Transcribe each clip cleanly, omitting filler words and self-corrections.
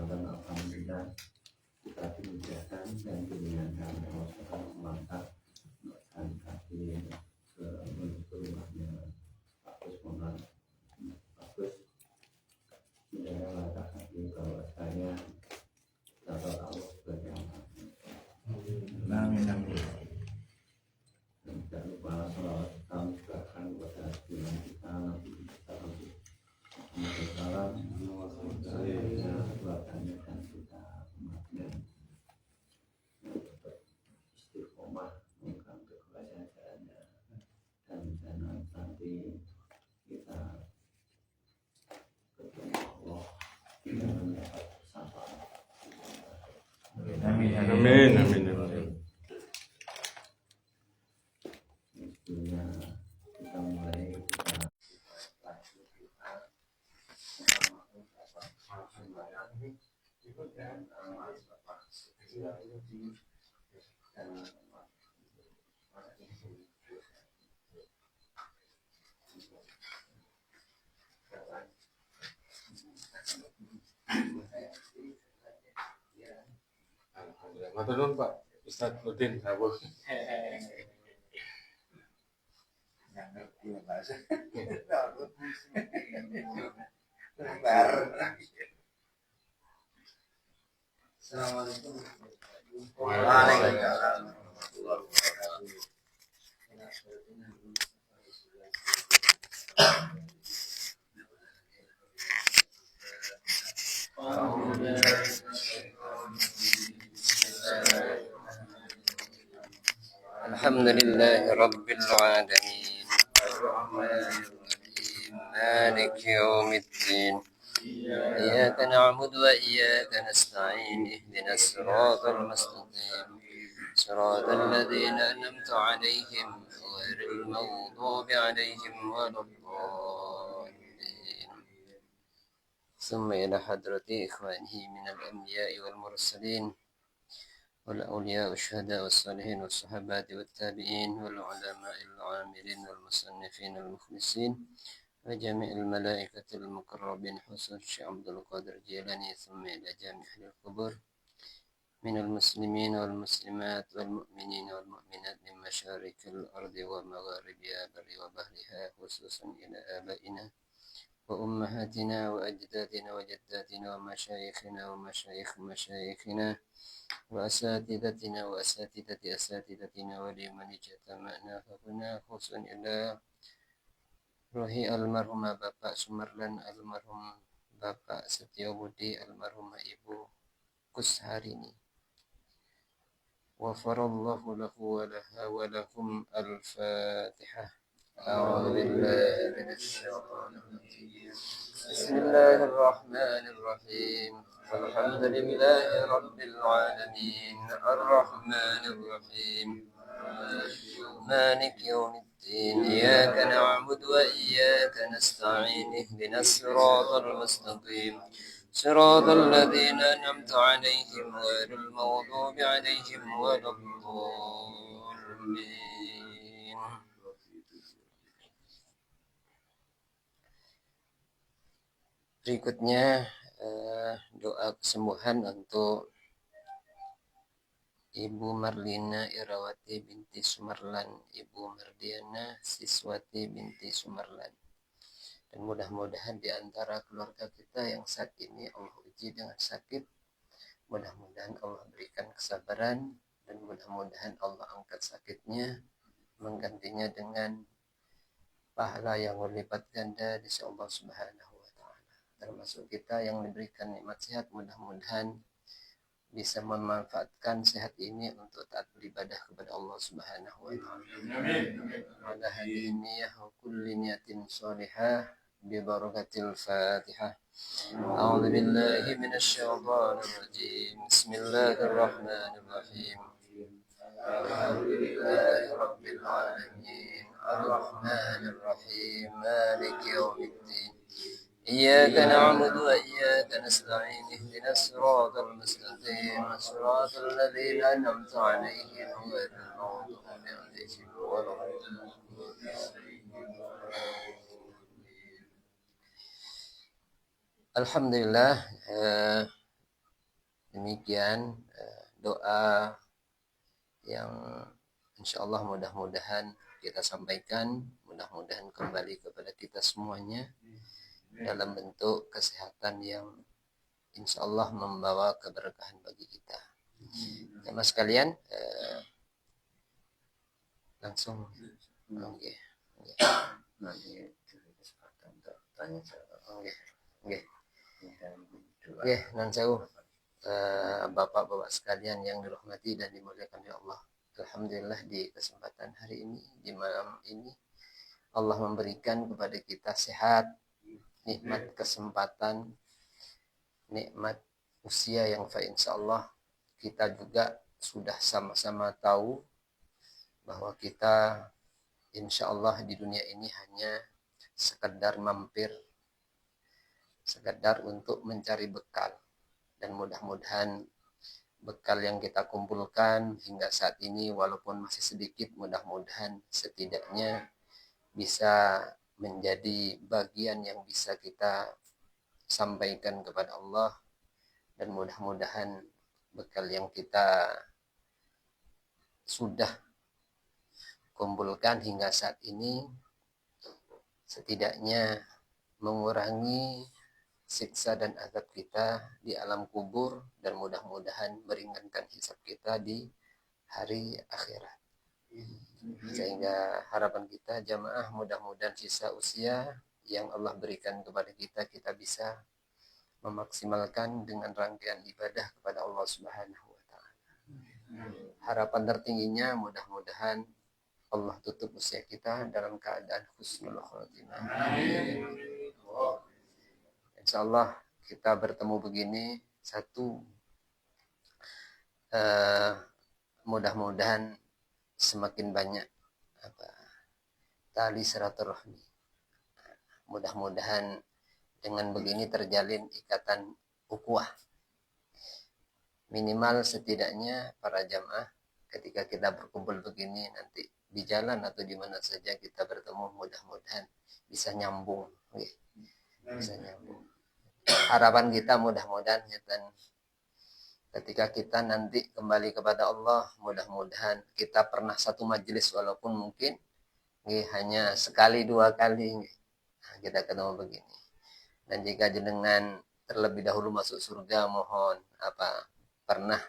kesempatan alhamdulillah kita dimudahkan dan diringankan Allah Subhanahu mantap dan kaki ke menuju rumahnya Pak Kusmonat bagus menjaga langkah kaki bahwasanya dapat Allah sebagai anak. Amin amin. Dan jangan lupa salawat kami bahkan kepada bulan kita Nabi salam saya keluarganya dan kita umatnya istiqomah untuk kebahagiaannya dan jangan sampai kita ketemu Allah dengan mendapat syafaat. Amin amin amin amin. Sebelumnya kita mulai Matur Pak Ustaz Udin Rawuh. Assalamualaikum Waalaikumsalam. Alhamdulillahi Rabbil Alamin Malik Yawmiddin Iyyaka na'budu wa iyyaka nasta'in Ihdinas siratal mustaqim Siratal ladzina an'amta 'alaihim ghairil maghdubi 'alaihim waladdallin. Thumma ila hadrati ikhwanihi minal anbiya'i wal mursalin والأولياء والشهداء والصالحين والصحابات والتابعين والعلماء العاملين والمصنفين المخلصين وجميع الملائكة المقربين خصوصا الشيخ عبد القادر الجيلاني ثم إلى جميع أهل القبور من المسلمين والمسلمات والمؤمنين والمؤمنات من مشارق الأرض ومغاربها بر وبحرها خصوصا إلى آبائنا وأمهاتنا وأجدادنا وجداتنا ومشايخنا ومشايخ مشايخنا وأساتذتنا وأساتذة أساتذتنا ولمن اجتمعنا فهنا خصوصا إلى روحي المرحومة Bapak Sumarlan, almarhum Bapak Setiobudi, almarhumah Ibu Kusharini. Wafarallahu lahu wa laha wa lahum al-Fatihah. A'udzu billahi minasy syaithanir rajim. Bismillahirrahmanir rahim. Alhamdulillahi rabbil alamin. Arrahmanir rahim. Maliki yaumiddin. Iyyaka na'budu wa iyyaka nasta'in. Ihdinas siratal mustaqim. Siratal ladzina an'amta 'alaihim ghairil maghdubi 'alaihim waladdallin. Berikutnya doa kesembuhan untuk Ibu Marlina Irawati binti Sumarlan, Ibu Mardiana Siswati binti Sumarlan. Dan mudah-mudahan di antara keluarga kita yang saat ini Allah uji dengan sakit, mudah-mudahan Allah berikan kesabaran dan mudah-mudahan Allah angkat sakitnya, menggantinya dengan pahala yang berlipat ganda di sisi Allah Subhanahu wa taala. Termasuk kita yang diberikan nikmat sehat, mudah-mudahan bisa memanfaatkan sehat ini untuk taat beribadah kepada Allah Subhanahu wa taala. Amin. Ala hadhihi niyyah wa kulli niyatin shalihah bi barakatil Fatihah. A'udzu billahi minasy syaithanir rajim. Bismillahir rahmanir rahim. Alhamdulillahi rabbil alamin. Arrahmanir rahim. Maliki yaumiddin. إياك نعبد وإياك نستعين اهدنا الصراط المستقيم صراط الذين أنعمت عليهم غير المغضوب عليهم ولا الضالين. Alhamdulillah, Demikian doa yang insyaallah mudah-mudahan kita sampaikan, mudah-mudahan kembali kepada kita semuanya dalam bentuk kesehatan yang insyaallah membawa keberkahan bagi kita. Jamaah sekalian, langsung oke. Nanti diberi kesempatan untuk tanya jawab. Oke. Oke, nan sewu. Bapak-bapak sekalian yang dirahmati dan dimuliakan oleh Allah. Alhamdulillah di kesempatan hari ini, di malam ini Allah memberikan kepada kita sehat, nikmat kesempatan, nikmat usia yang insyaallah kita juga sudah sama-sama tahu bahwa kita insyaallah di dunia ini hanya sekedar mampir, sekedar untuk mencari bekal, dan mudah-mudahan bekal yang kita kumpulkan hingga saat ini walaupun masih sedikit, mudah-mudahan setidaknya bisa menjadi bagian yang bisa kita sampaikan kepada Allah, dan mudah-mudahan bekal yang kita sudah kumpulkan hingga saat ini setidaknya mengurangi siksa dan azab kita di alam kubur, dan mudah-mudahan meringankan hisab kita di hari akhirat. Sehingga harapan kita jamaah, mudah-mudahan sisa usia yang Allah berikan kepada kita, kita bisa memaksimalkan dengan rangkaian ibadah kepada Allah Subhanahu wa taala. Harapan tertingginya mudah-mudahan Allah tutup usia kita dalam keadaan husnul khotimah. Insyaallah kita bertemu begini mudah-mudahan semakin banyak tali silaturahmi. Mudah-mudahan dengan begini terjalin ikatan ukhuwah. Minimal setidaknya para jamaah ketika kita berkumpul begini nanti di jalan atau di mana saja kita bertemu, mudah-mudahan bisa nyambung, bisa nyambung. Harapan kita mudah-mudahan dan ketika kita nanti kembali kepada Allah, mudah-mudahan kita pernah satu majelis walaupun mungkin hanya sekali dua kali kita ketemu begini. Dan jika jenengan terlebih dahulu masuk surga, mohon pernah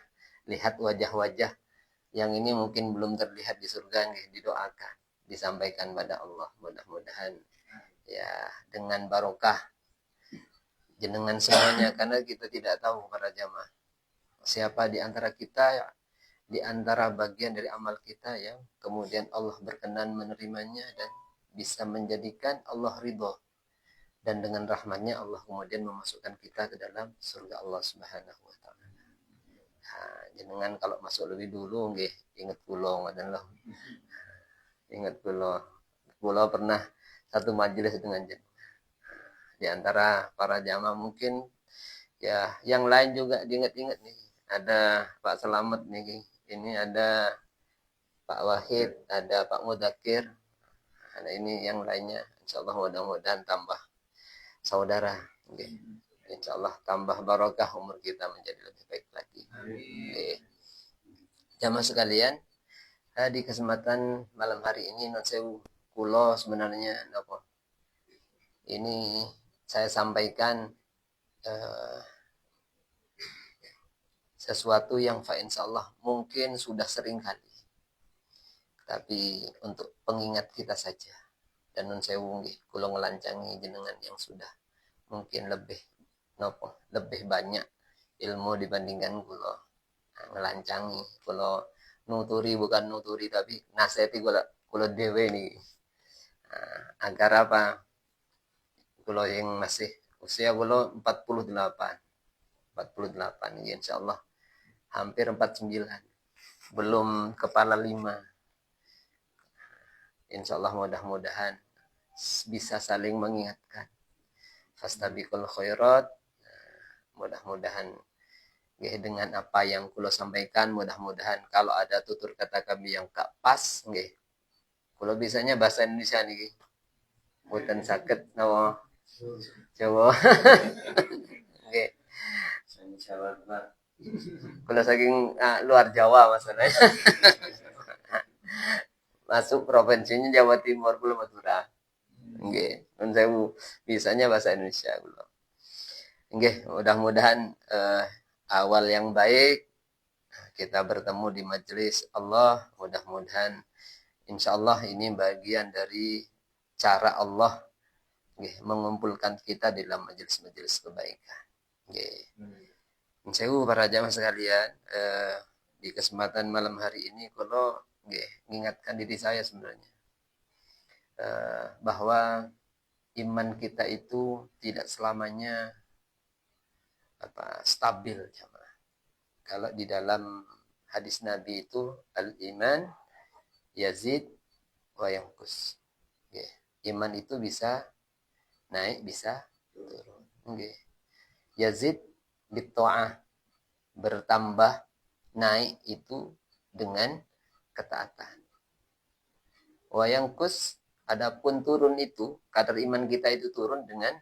lihat wajah-wajah yang ini mungkin belum terlihat di surga, didoakan, disampaikan pada Allah. Mudah-mudahan ya dengan barokah jenengan semuanya, karena kita tidak tahu para jamaah siapa di antara kita, di antara bagian dari amal kita yang kemudian Allah berkenan menerimanya dan bisa menjadikan Allah ridho, dan dengan rahmatnya Allah kemudian memasukkan kita ke dalam surga Allah Subhanahu wa taala. Jenengan kalau masuk lebih dulu ingat pulau adalah ingat pulau pernah satu majelis dengan jenengan. Di antara para jamaah mungkin ya yang lain juga diingat-ingat nih. Ada Pak Selamat nih, ini ada Pak Wahid, ada Pak Mudakir, ada ini yang lainnya. Insyaallah mudah-mudahan tambah saudara, insyaallah tambah barokah umur kita menjadi lebih baik lagi. Jamaah sekalian, di kesempatan malam hari ini non sewu kulo sebenarnya ini saya sampaikan sesuatu yang insyaallah mungkin sudah sering kali, tapi untuk pengingat kita saja. Dan nun sewu kulo ngelancangi jenengan yang sudah mungkin lebih banyak ilmu dibandingkan kulo ngelancangi, kulo nuturi bukan nuturi tapi nasihati kulo dewe nih, agar kulo yang masih usia kulo 48 ya insyaallah hampir 49, belum kepala 5. Insyaallah mudah-mudahan bisa saling mengingatkan. Fastabiqul khairat. Mudah-mudahan dengan apa yang kulo sampaikan, mudah-mudahan kalau ada tutur kata kami yang gak pas, kulo bisanya bahasa Indonesia nih. Mboten saged nawa Jawa. Jawa Pak. Kalau saking luar Jawa maksudnya. Masuk provinsinya Jawa Timur kula Madura. Nggih, nun sewu bisanya bahasa Indonesia kula. Nggih, mudah-mudahan awal yang baik kita bertemu di majelis Allah. Mudah-mudahan insyaallah ini bagian dari cara Allah mengumpulkan kita dalam majelis-majelis kebaikan. Nun sewu para jamaah sekalian, di kesempatan malam hari ini kalau mengingatkan diri saya sebenarnya bahwa iman kita itu tidak selamanya stabil, jamaah. Kalau di dalam hadis Nabi itu al-iman yazid wa yanqus. Iman itu bisa naik, bisa turun. Yazid bitta'ah, bertambah, naik itu dengan ketaatan. Wa yanqus, adapun turun itu, kadar iman kita itu turun dengan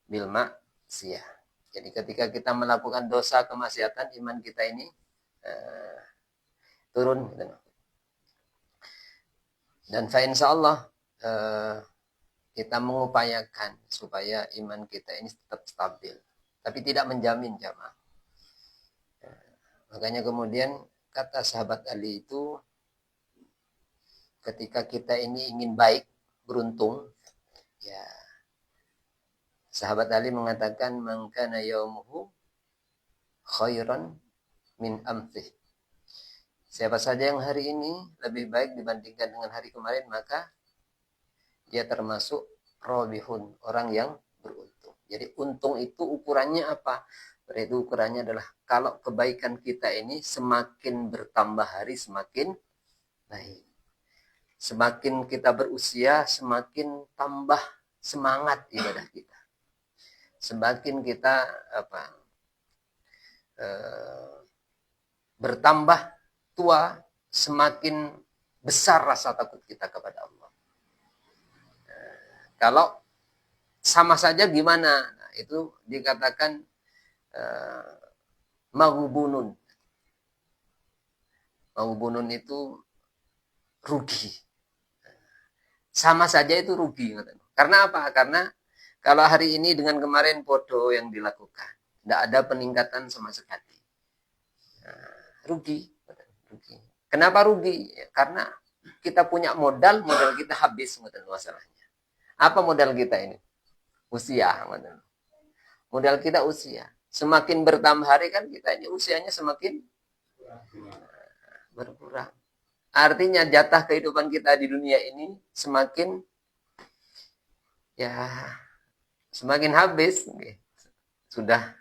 bil maksiyah. Jadi ketika kita melakukan dosa kemaksiatan, iman kita ini turun. Dan insyaallah kita mengupayakan supaya iman kita ini tetap stabil. Tapi tidak menjamin, jamaah. Makanya kemudian kata sahabat Ali itu, ketika kita ini ingin baik, beruntung, ya sahabat Ali mengatakan, man kana yaumuhu khairan min amsih. Siapa saja yang hari ini lebih baik dibandingkan dengan hari kemarin, maka dia termasuk robihun, orang yang beruntung. Jadi untung itu ukurannya apa? Berarti ukurannya adalah kalau kebaikan kita ini semakin bertambah hari, semakin baik. Semakin kita berusia, semakin tambah semangat ibadah kita. Semakin kita bertambah tua, semakin besar rasa takut kita kepada Allah. Kalau sama saja gimana? Nah, itu dikatakan maghbunun. Maghbunun itu rugi. Sama saja itu rugi. Karena apa? Karena kalau hari ini dengan kemarin bodoh yang dilakukan, tidak ada peningkatan sama sekali. Rugi. Kenapa rugi? Ya, karena kita punya modal kita habis masalahnya. Apa modal kita ini? Usia. Modal kita usia. Semakin bertambah hari kan kita ini usianya semakin berkurang. Artinya jatah kehidupan kita di dunia ini semakin habis. Sudah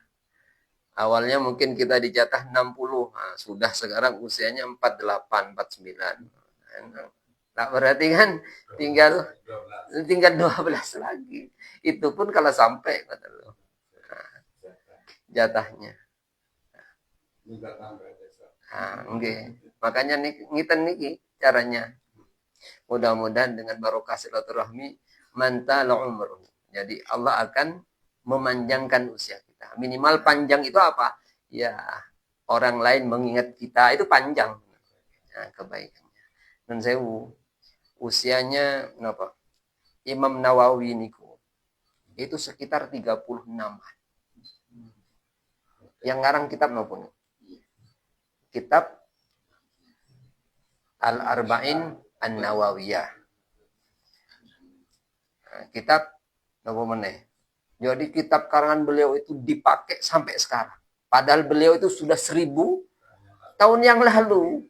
awalnya mungkin kita dijatah 60, sudah sekarang usianya 48, 49. Nah, berarti kan tinggal 12 lagi. Itu pun kalau sampai jatahnya. Makanya ngiten niki caranya. Mudah-mudahan dengan barokah silaturahmi mantal umur. Jadi Allah akan memanjangkan usia kita. Minimal panjang itu apa? Ya, orang lain mengingat kita itu panjang. Nah, kebaikannya. Dan sewu usianya kenapa? Imam Nawawi niku itu sekitar 36. Yang ngarang kitab maupun kitab Al-Arba'in An-Nawawiyah. Kitab napa meneh. Jadi kitab karangan beliau itu dipakai sampai sekarang. Padahal beliau itu sudah 1000 tahun yang lalu.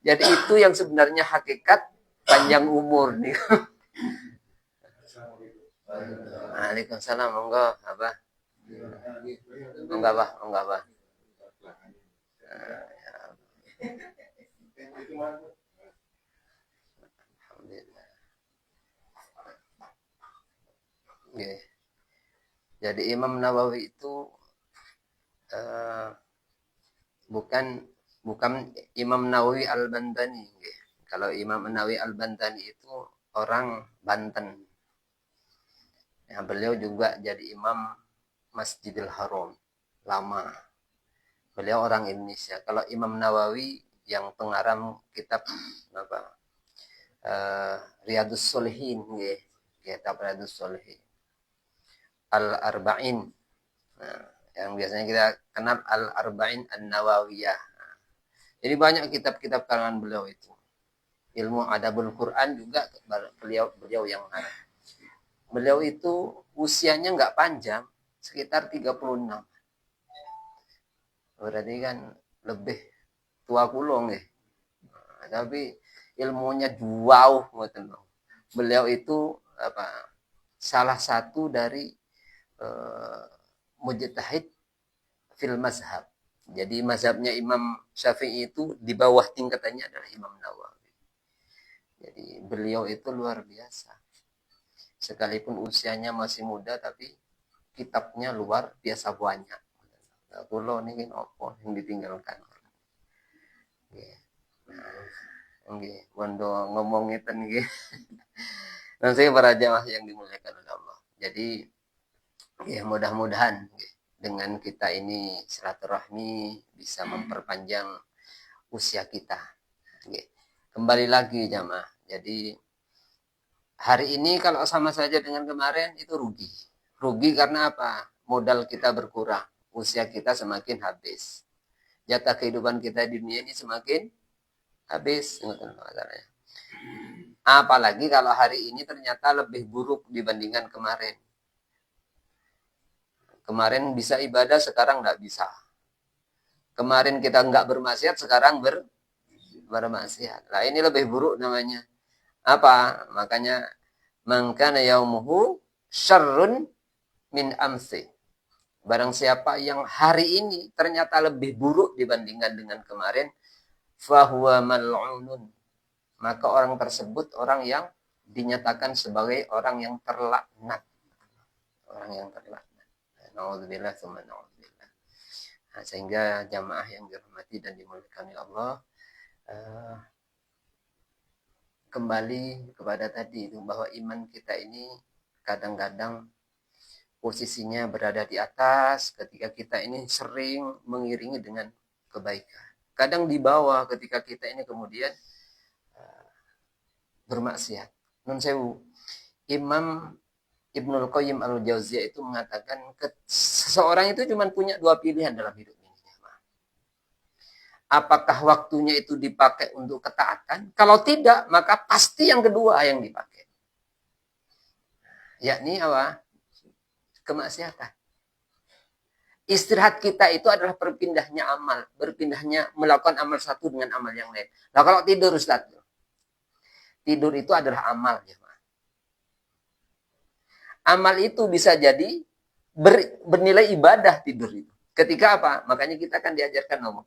Jadi itu yang sebenarnya hakikat panjang umur nih. Waalaikumsalam, monggo apa? Enggak, Pak. Alhamdulillah. Jadi Imam Nawawi itu bukan Imam Nawawi Al-Bantani. Kalau Imam Nawawi Al-Bantani itu orang Banten. Ya, beliau juga jadi imam Masjidil Haram lama. Beliau orang Indonesia. Kalau Imam Nawawi yang pengarang kitab apa? Riyadhus Shalihin nggih. Kitab Riyadhus Shalihin. Al-Arba'in. Nah, yang biasanya kita kenal Al-Arba'in An-Nawawiyah. Jadi banyak kitab-kitab karangan beliau itu. Ilmu Adabul Quran juga beliau yang ngarang. Beliau itu usianya nggak panjang, sekitar 36. Berarti kan lebih tua kulo nggih. Nah, tapi ilmunya jauh ngoten. Beliau itu salah satu dari mujtahid fil mazhab. Jadi mazhabnya Imam Syafi'i itu di bawah tingkatannya adalah Imam Nawawi. Jadi beliau itu luar biasa. Sekalipun usianya masih muda tapi kitabnya luar biasa banyak. Nah, kulo niki opo yang ditinggalkan. Nggih. Nah, nggih, bondo ngomong ngeten nggih. Dan saya para jamaah yang dimuliakan oleh Allah. Jadi ya mudah-mudahan dengan kita ini silaturahmi bisa memperpanjang usia kita. Kembali lagi jamaah. Jadi hari ini kalau sama saja dengan kemarin itu rugi. Rugi karena apa? Modal kita berkurang. Usia kita semakin habis. Jatah kehidupan kita di dunia ini semakin habis. Apalagi kalau hari ini ternyata lebih buruk dibandingkan kemarin. Kemarin bisa ibadah, sekarang nggak bisa. Kemarin kita nggak bermaksiat, sekarang bermaksiat. Nah ini lebih buruk namanya. Apa? Makanya mangkana yaumuhu syarrun min amsi. Barang siapa yang hari ini ternyata lebih buruk dibandingkan dengan kemarin, fahuwa mal'unun. Maka orang tersebut orang yang dinyatakan sebagai orang yang terlaknat. Orang yang terlaknat. Na'udzubillah tsumma na'udzubillah. Nah, sehingga jamaah yang dirahmati dan dimuliakan oleh Allah, kembali kepada tadi itu bahwa iman kita ini kadang-kadang posisinya berada di atas ketika kita ini sering mengiringi dengan kebaikan. Kadang di bawah ketika kita ini kemudian bermaksiat. Nun sewu, Imam Ibnul Qayyim Al-Jauziyah itu mengatakan seseorang itu cuma punya dua pilihan dalam hidup ini. Apakah waktunya itu dipakai untuk ketaatan? Kalau tidak, maka pasti yang kedua yang dipakai. Yakni apa? Kemaksiatan. Istirahat kita itu adalah berpindahnya amal. Berpindahnya melakukan amal satu dengan amal yang lain. Nah kalau tidur Ustaz, tidur itu adalah amal. Amal itu bisa jadi bernilai ibadah tidur itu. Ketika apa? Makanya kita akan diajarkan ngomong.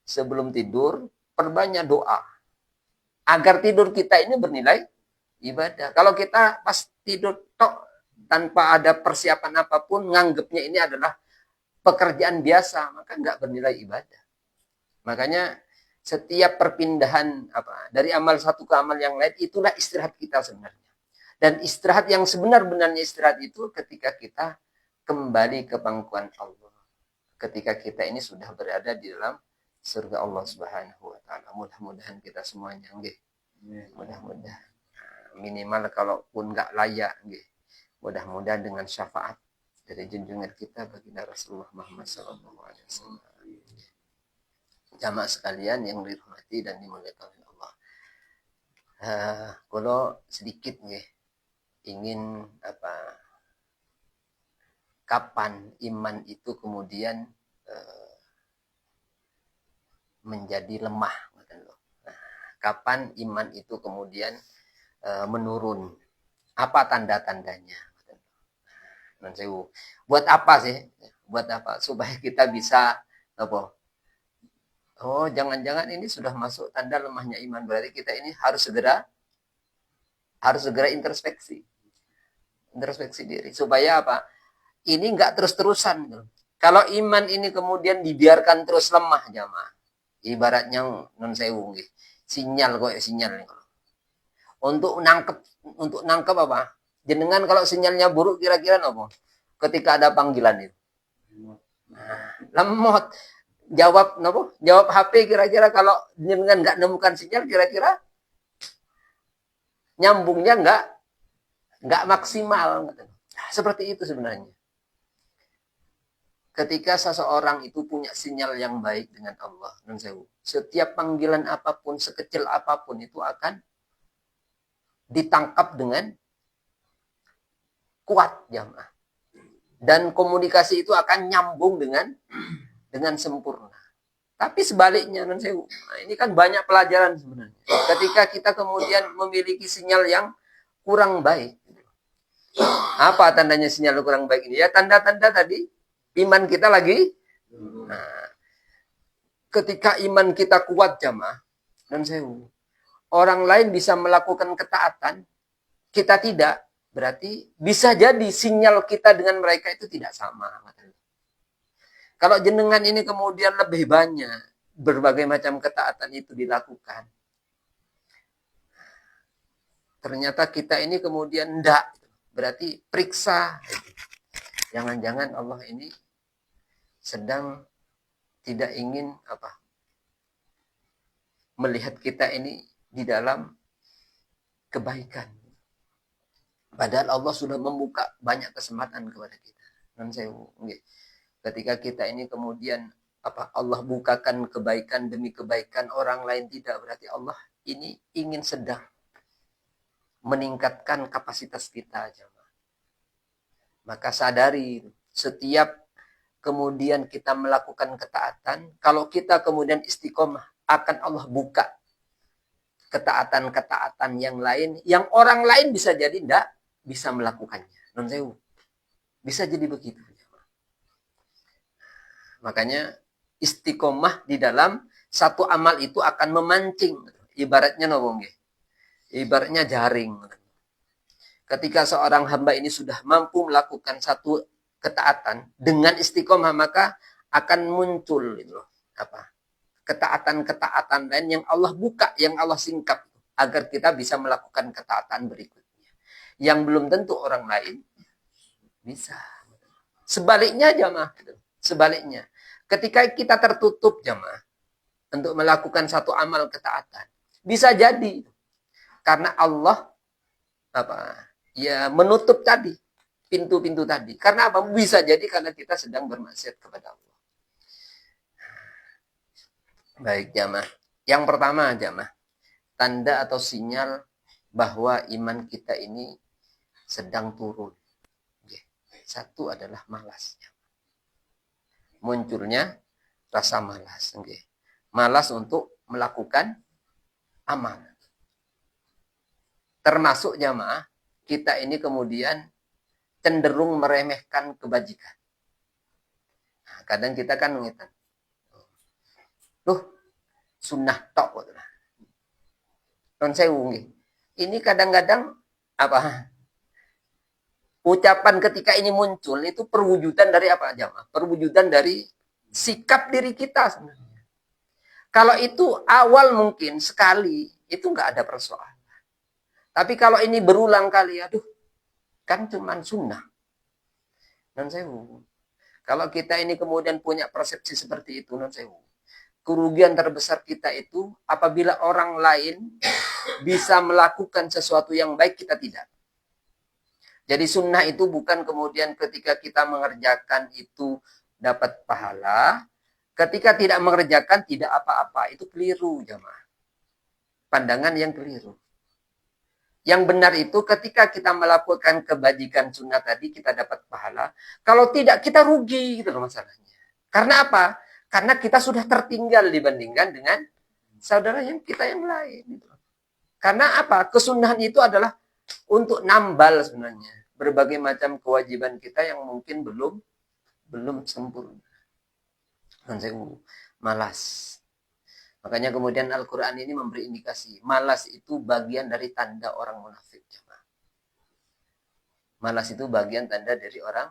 Sebelum tidur, perbanyak doa. Agar tidur kita ini bernilai ibadah. Kalau kita pas tidur tok tanpa ada persiapan apapun, nganggapnya ini adalah pekerjaan biasa, maka nggak bernilai ibadah. Makanya setiap perpindahan dari amal satu ke amal yang lain, itulah istirahat kita sebenarnya. Dan istirahat yang sebenar-benarnya istirahat itu ketika kita kembali ke pangkuan Allah. Ketika kita ini sudah berada di dalam surga Allah Subhanahu wa taala. Mudah-mudahan kita semuanya nggih. Mudah-mudahan. Minimal kalaupun enggak layak nggih. Mudah-mudahan dengan syafaat dari junjungan kita baginda Rasulullah Muhammad sallallahu alaihi wasallam. Jamaah sekalian yang dirahmati dan dimuliakan oleh Allah. Kalau sedikit nggih ingin kapan iman itu kemudian menjadi lemah. Nah, kapan iman itu kemudian menurun? Apa tanda-tandanya? Buat apa sih? Buat apa? Supaya kita bisa oh, jangan-jangan ini sudah masuk tanda lemahnya iman. Berarti kita ini harus segera introspeksi diri supaya apa? Ini enggak terus-terusan. Kalau iman ini kemudian dibiarkan terus lemah jamaah, ibaratnya non sewu nggih. Sinyal nih. Untuk nangkep apa? Jenengan kalau sinyalnya buruk kira-kira apa? Ketika ada panggilan itu. Lemot. Jawab nopo? Jawab HP kira-kira kalau jenengan nggak nemukan sinyal kira-kira nyambungnya nggak maksimal. Nah, seperti itu sebenarnya. Ketika seseorang itu punya sinyal yang baik dengan Allah, setiap panggilan apapun, sekecil apapun itu akan ditangkap dengan kuat jamaah. Dan komunikasi itu akan nyambung dengan sempurna. Tapi sebaliknya, nah ini kan banyak pelajaran sebenarnya. Ketika kita kemudian memiliki sinyal yang kurang baik. Apa tandanya sinyal kurang baik ini? Ya tanda-tanda tadi, iman kita lagi. Nah, ketika iman kita kuat jamaah, orang lain bisa melakukan ketaatan, kita tidak. Berarti bisa jadi sinyal kita dengan mereka itu tidak sama. Kalau jenengan ini kemudian lebih banyak berbagai macam ketaatan itu dilakukan. Ternyata kita ini kemudian enggak. Berarti periksa. Jangan-jangan Allah ini sedang tidak ingin melihat kita ini di dalam kebaikan. Padahal Allah sudah membuka banyak kesempatan kepada kita. Ketika kita ini kemudian Allah bukakan kebaikan demi kebaikan, orang lain tidak, berarti Allah ini ingin sedang meningkatkan kapasitas kita. Maka sadari, setiap kemudian kita melakukan ketaatan, kalau kita kemudian istiqomah, akan Allah buka ketaatan-ketaatan yang lain, yang orang lain bisa jadi tidak bisa melakukannya. Bisa jadi begitu. Makanya istiqomah di dalam satu amal itu akan memancing. Ibaratnya ibaratnya jaring. Ketika seorang hamba ini sudah mampu melakukan satu ketaatan dengan istiqomah, maka akan muncul ketaatan-ketaatan lain yang Allah buka, yang Allah singkap agar kita bisa melakukan ketaatan berikutnya. Yang belum tentu orang lain bisa. Sebaliknya jamaah. Sebaliknya. Ketika kita tertutup jamaah untuk melakukan satu amal ketaatan. Bisa jadi. Karena Allah menutup tadi. Pintu-pintu tadi. Karena apa? Bisa jadi karena kita sedang bermaksiat kepada Allah. Baik jamaah. Yang pertama jamaah. Tanda atau sinyal bahwa iman kita ini sedang turun. Satu adalah malas. Munculnya rasa malas. Malas untuk melakukan amal. Termasuk jamaah, kita ini kemudian cenderung meremehkan kebajikan. Nah, kadang kita kan mengingat, sunnah tok. Ini kadang-kadang ucapan ketika ini muncul itu perwujudan dari apa jamaah? Perwujudan dari sikap diri kita sebenarnya. Kalau itu awal mungkin sekali itu nggak ada persoalan. Tapi kalau ini berulang kali, kan cuman sunnah. Kalau kita ini kemudian punya persepsi seperti itu, kerugian terbesar kita itu apabila orang lain bisa melakukan sesuatu yang baik, kita tidak. Jadi sunnah itu bukan kemudian ketika kita mengerjakan itu dapat pahala. Ketika tidak mengerjakan tidak apa-apa. Itu keliru jamaah. Pandangan yang keliru. Yang benar itu ketika kita melakukan kebajikan sunnah tadi kita dapat pahala. Kalau tidak kita rugi gitu loh masalahnya. Karena apa? Karena kita sudah tertinggal dibandingkan dengan saudara kita yang lain. Gitu. Karena apa? Kesunahan itu adalah untuk nambal sebenarnya berbagai macam kewajiban kita yang mungkin belum sempurna. Malas. Makanya kemudian Al-Quran ini memberi indikasi malas itu bagian dari tanda orang munafik. Malas itu bagian tanda dari orang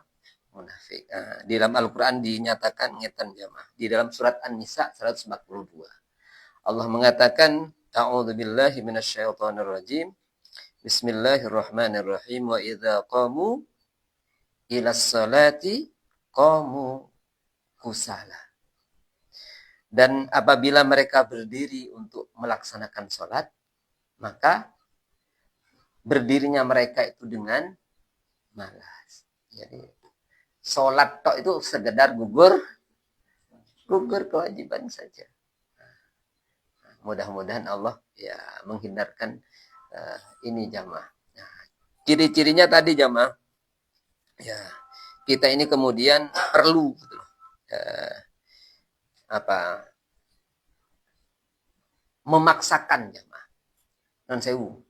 munafik. Nah, di dalam Al-Quran dinyatakan ngetan jamaah. Di dalam surat An-Nisa 142. Allah mengatakan A'udzubillahi minasyaitonirrajim. Bismillahirrahmanirrahim. Wa idza qamu ilas salati qamu kusala. Dan apabila mereka berdiri untuk melaksanakan sholat, maka berdirinya mereka itu dengan malas. Jadi sholat tok itu sekedar gugur kewajiban saja. Mudah-mudahan Allah ya menghindarkan ini jamaah. Nah, ciri-cirinya tadi jamaah, ya kita ini kemudian perlu gitu, memaksakan jamaah. Non sewu.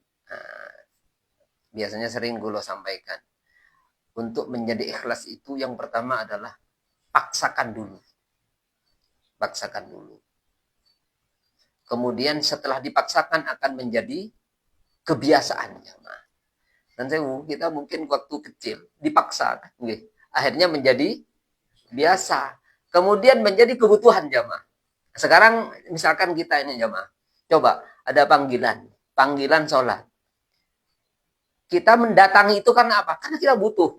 Biasanya sering gue sampaikan. Untuk menjadi ikhlas itu yang pertama adalah paksakan dulu. Paksakan dulu. Kemudian setelah dipaksakan akan menjadi kebiasaan jamaah. Dan kita mungkin waktu kecil dipaksa, akhirnya menjadi biasa. Kemudian menjadi kebutuhan jamaah. Sekarang misalkan kita ini jamaah, coba ada panggilan sholat. Kita mendatangi itu karena apa? Karena kita butuh.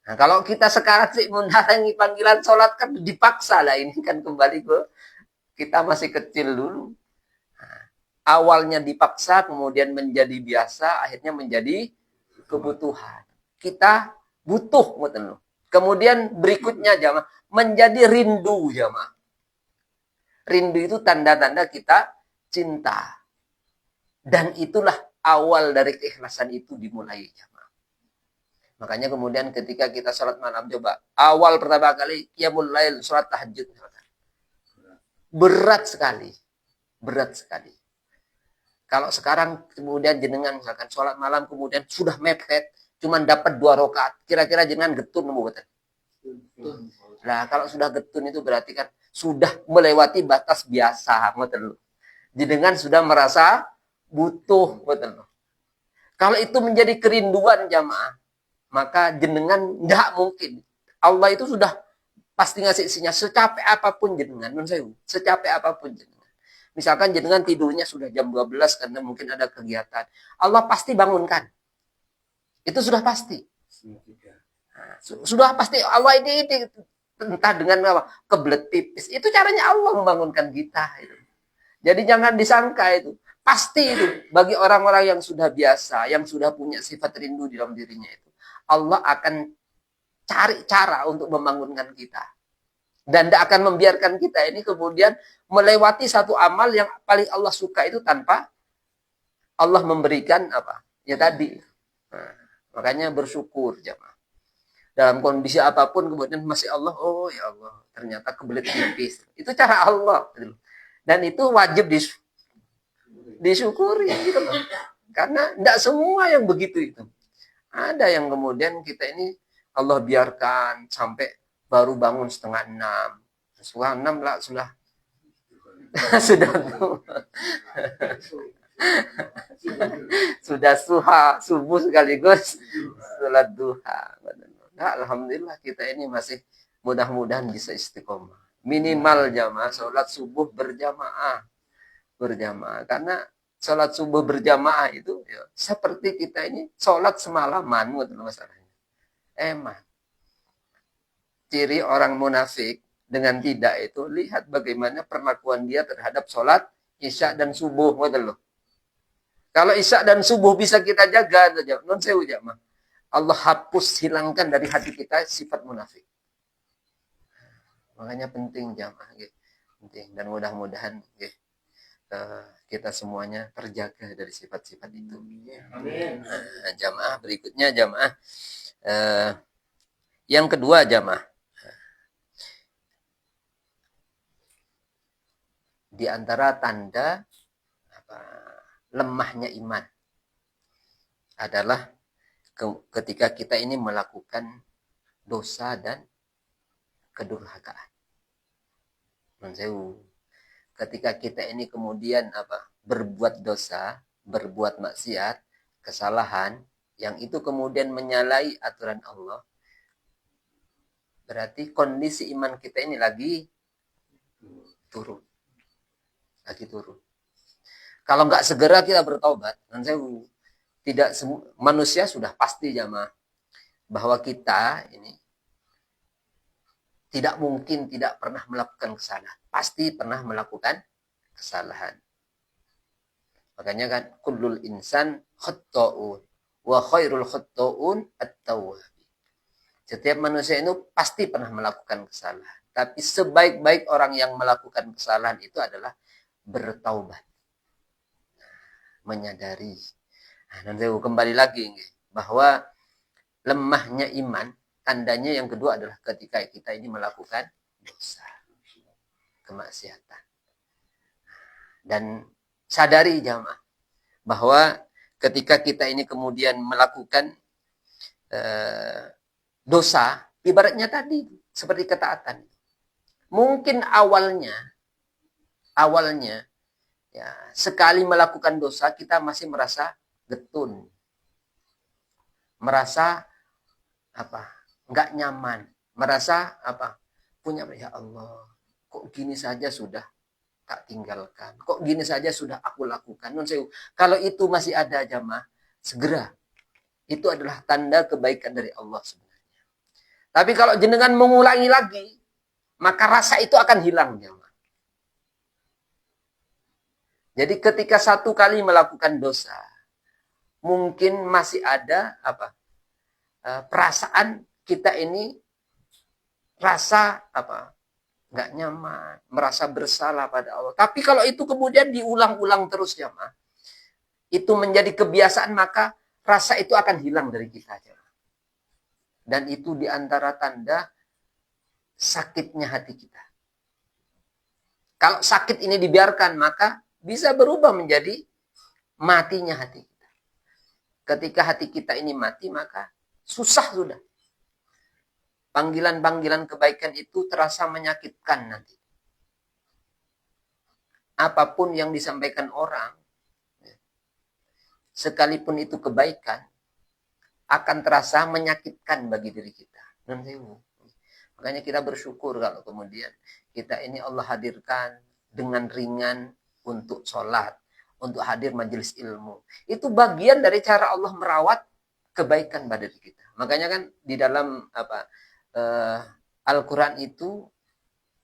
Nah, kalau kita sekarang sih mendatangi panggilan sholat kan dipaksa lah, ini kan kembali ke kita masih kecil dulu. Nah, awalnya dipaksa, kemudian menjadi biasa, akhirnya menjadi kebutuhan. Kita butuh, kemudian berikutnya jamaah menjadi rindu jamaah. Rindu itu tanda-tanda kita cinta. Dan itulah awal dari keikhlasan itu dimulai jamaah. Makanya kemudian ketika kita sholat malam, coba awal pertama kali qiyamul lail, sholat tahajud, berat sekali. Kalau sekarang kemudian jenengan misalkan sholat malam kemudian sudah mepet, cuman dapat 2 rakaat, kira-kira jenengan getun membuatnya. Nah, kalau sudah getun itu berarti kan sudah melewati batas biasa, jenengan sudah merasa butuh, Kalau itu menjadi kerinduan jamaah, maka jenengan tidak mungkin. Allah itu sudah pasti ngasih sinyal secapek apapun jenengan, secapek apapun jenengan. Misalkan jenengan tidurnya sudah jam 12 karena mungkin ada kegiatan, Allah pasti bangunkan. Itu sudah pasti. Nah, sudah pasti Allah ini entah dengan apa, kebelet pipis. Itu caranya Allah membangunkan kita. Itu. Jadi jangan disangka itu. Pasti itu bagi orang-orang yang sudah biasa, yang sudah punya sifat rindu di dalam dirinya itu. Allah akan cari cara untuk membangunkan kita. Dan tidak akan membiarkan kita ini kemudian melewati satu amal yang paling Allah suka itu tanpa Allah memberikan apa? Ya tadi. Nah, makanya bersyukur jamaah. Dalam kondisi apapun kemudian masih Allah, oh ya Allah, ternyata kebelet pipis. Itu cara Allah. Dan itu wajib disyukuri gitu loh. Karena tidak semua yang begitu itu. Ada yang kemudian kita ini Allah biarkan sampai baru bangun 5:30. 5:30 lah sudah sudah subuh sekaligus salat duha. Nah, alhamdulillah kita ini masih mudah-mudahan bisa istiqomah. Minimal jamaah salat subuh berjamaah. Karena sholat subuh berjamaah itu ya, seperti kita ini sholat semalaman, masalahnya. Emang ciri orang munafik dengan tidak itu, lihat bagaimana perlakuan dia terhadap sholat isya dan subuh, Kalau isya dan subuh bisa kita jaga, non sewu jamaah, Allah hapus, hilangkan dari hati kita sifat munafik. Makanya penting jamaah, penting, dan mudah-mudahan kita semuanya terjaga dari sifat-sifat itu. Jamaah berikutnya jamaah yang kedua jamaah, di antara tanda lemahnya iman adalah ketika kita ini melakukan dosa dan kedurhakaan. Ketika kita ini kemudian berbuat dosa, berbuat maksiat, kesalahan, yang itu kemudian menyalahi aturan Allah, berarti kondisi iman kita ini lagi turun. Kalau nggak segera kita bertobat, tidak manusia sudah pasti jamaah bahwa kita ini tidak mungkin tidak pernah melakukan kesalahan. Pasti pernah melakukan kesalahan. Makanya kan kullul insan khatta'un wa khairul khatta'un at-tawwab. Setiap manusia itu pasti pernah melakukan kesalahan. Tapi sebaik-baik orang yang melakukan kesalahan itu adalah bertaubat. Menyadari. Nah, nanti kembali lagi bahwa lemahnya iman, tandanya yang kedua adalah ketika kita ini melakukan dosa, kemaksiatan. Dan sadari jamaah bahwa ketika kita ini kemudian melakukan dosa, ibaratnya tadi seperti ketaatan. Mungkin awalnya ya, sekali melakukan dosa kita masih merasa getun, merasa nggak nyaman, merasa punya ya Allah, kok gini saja sudah tak tinggalkan, kok gini saja sudah aku lakukan. Kalau itu masih ada jamaah, segera, itu adalah tanda kebaikan dari Allah sebenarnya. Tapi kalau jenengan mengulangi lagi, maka rasa itu akan hilang jamaah. Jadi ketika satu kali melakukan dosa, mungkin masih ada perasaan kita ini rasa nggak nyaman, merasa bersalah pada Allah. Tapi kalau itu kemudian diulang-ulang terus jamaah, itu menjadi kebiasaan, maka rasa itu akan hilang dari kita jamaah. Dan itu diantara tanda sakitnya hati kita. Kalau sakit ini dibiarkan, maka bisa berubah menjadi matinya hati kita. Ketika hati kita ini mati, maka susah sudah. Panggilan-panggilan kebaikan itu terasa menyakitkan nanti. Apapun yang disampaikan orang, sekalipun itu kebaikan, akan terasa menyakitkan bagi diri kita. Makanya kita bersyukur kalau kemudian kita ini Allah hadirkan dengan ringan untuk sholat, untuk hadir majelis ilmu. Itu bagian dari cara Allah merawat kebaikan pada diri kita. Makanya kan di dalam Al-Quran itu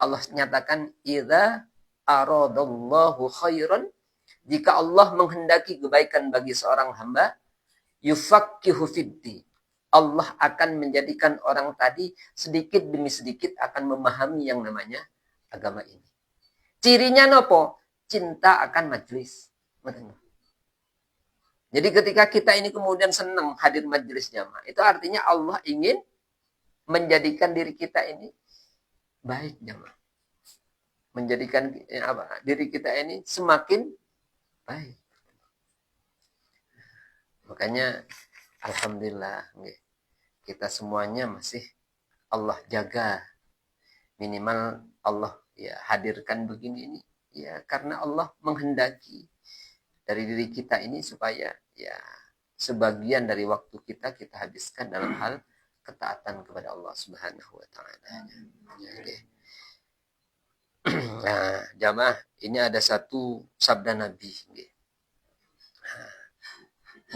Allah nyatakan idza aradallahu khairan, jika Allah menghendaki kebaikan bagi seorang hamba, yufaqqihu fiddin, Allah akan menjadikan orang tadi sedikit demi sedikit akan memahami yang namanya agama ini. Cirinya nopo? Cinta akan majelis. Jadi ketika kita ini kemudian senang hadir majelis jamaah, itu artinya Allah ingin menjadikan diri kita ini baik jamaah. Menjadikan diri kita ini semakin baik. Makanya alhamdulillah kita semuanya masih Allah jaga. Minimal Allah ya hadirkan begini ini ya karena Allah menghendaki dari diri kita ini supaya ya sebagian dari waktu kita habiskan dalam hal ketaatan kepada Allah Subhanahu wa taala. Nah, jamaah, ini ada satu sabda Nabi.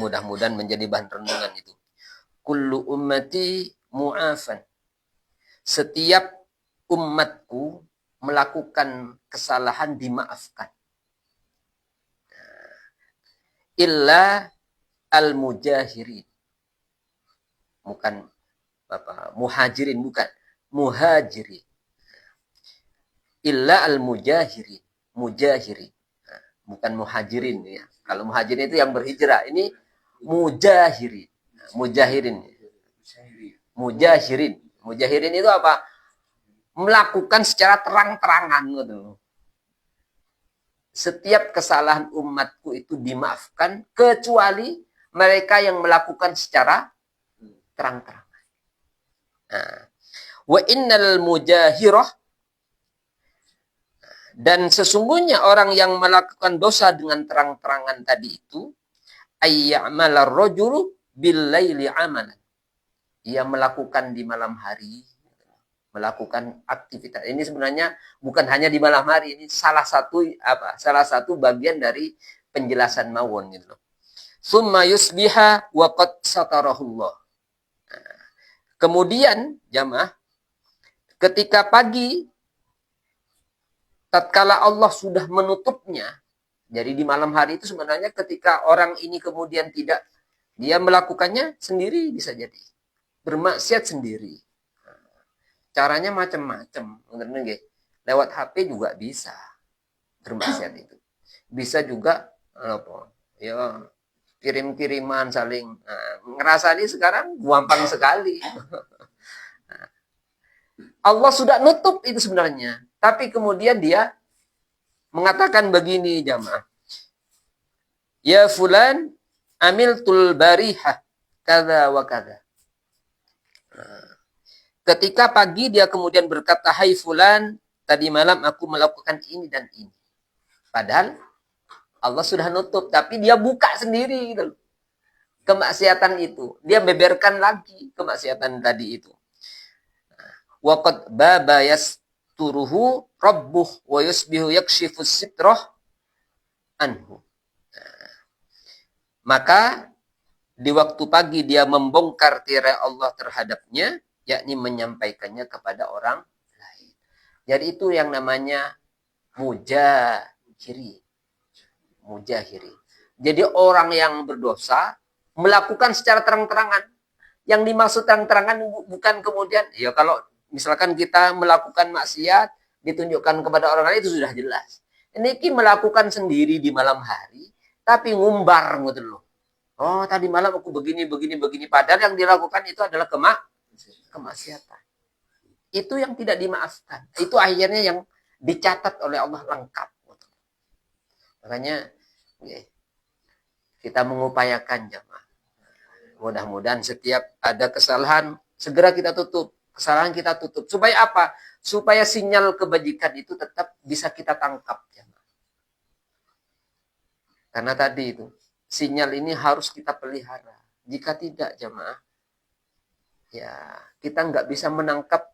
Mudah-mudahan menjadi bahan renungan itu. Kullu ummati mu'afan. Setiap umatku melakukan kesalahan dimaafkan. Illa al-mujahirin. Bukan muhajirin, bukan. Muhajirin. Illa al-mujahirin. Mujahirin. Bukan muhajirin ya. Kalau muhajirin itu yang berhijrah. Ini mujahirin. Mujahirin. Mujahirin. Mujahirin itu apa? Melakukan secara terang-terangan gitu. Setiap kesalahan umatku itu dimaafkan kecuali mereka yang melakukan secara terang-terangan. Nah, wa innal mujahirah, dan sesungguhnya orang yang melakukan dosa dengan terang-terangan tadi itu ayya'malar rajulu bil-laili amalan. Ia melakukan di malam hari, melakukan aktivitas. Ini sebenarnya bukan hanya di malam hari, ini salah satu bagian dari penjelasan mawon gitu loh. Summa yusbiha wa qad satarahullah. Kemudian jamaah Ketika pagi, tatkala Allah sudah menutupnya, jadi di malam hari itu sebenarnya ketika orang ini kemudian tidak, dia melakukannya sendiri bisa jadi. Bermaksiat sendiri. Caranya macam-macam. Lewat HP juga bisa bermaksiat itu. Bisa juga apa? Ya, kirim-kiriman saling. Nah, ngerasa ini sekarang gampang sekali. Allah sudah nutup itu sebenarnya. Tapi kemudian dia mengatakan begini jamaah. Ya fulan amiltul barihah kada wa kada. Ketika pagi dia kemudian berkata, hai fulan, tadi malam aku melakukan ini dan ini. Padahal Allah sudah nutup, tapi dia buka sendiri gitu. Kemaksiatan itu. Dia beberkan lagi kemaksiatan tadi itu. Waqad baba yasturuhu rabbuh wa yusbihu yakshifus sitrah anhu. Maka di waktu pagi dia membongkar tirai Allah terhadapnya, yakni menyampaikannya kepada orang lain. Jadi itu yang namanya mujahiri. Mujahiri. Jadi orang yang berdosa melakukan secara terang-terangan. Yang dimaksud terang-terangan bukan kemudian, ya kalau misalkan kita melakukan maksiat, ditunjukkan kepada orang lain itu sudah jelas. Ini melakukan sendiri di malam hari, tapi ngumbar gitu loh. Oh, tadi malam aku begini. Padahal yang dilakukan itu adalah kemaksiatan. Itu yang tidak dimaafkan. Itu akhirnya yang dicatat oleh Allah lengkap. Makanya kita mengupayakan jemaah. Mudah-mudahan setiap ada kesalahan segera kita tutup. Kesalahan kita tutup. Supaya apa? Supaya sinyal kebajikan itu tetap bisa kita tangkap. Jemaah. Karena tadi itu sinyal ini harus kita pelihara. Jika tidak jemaah, ya kita nggak bisa menangkap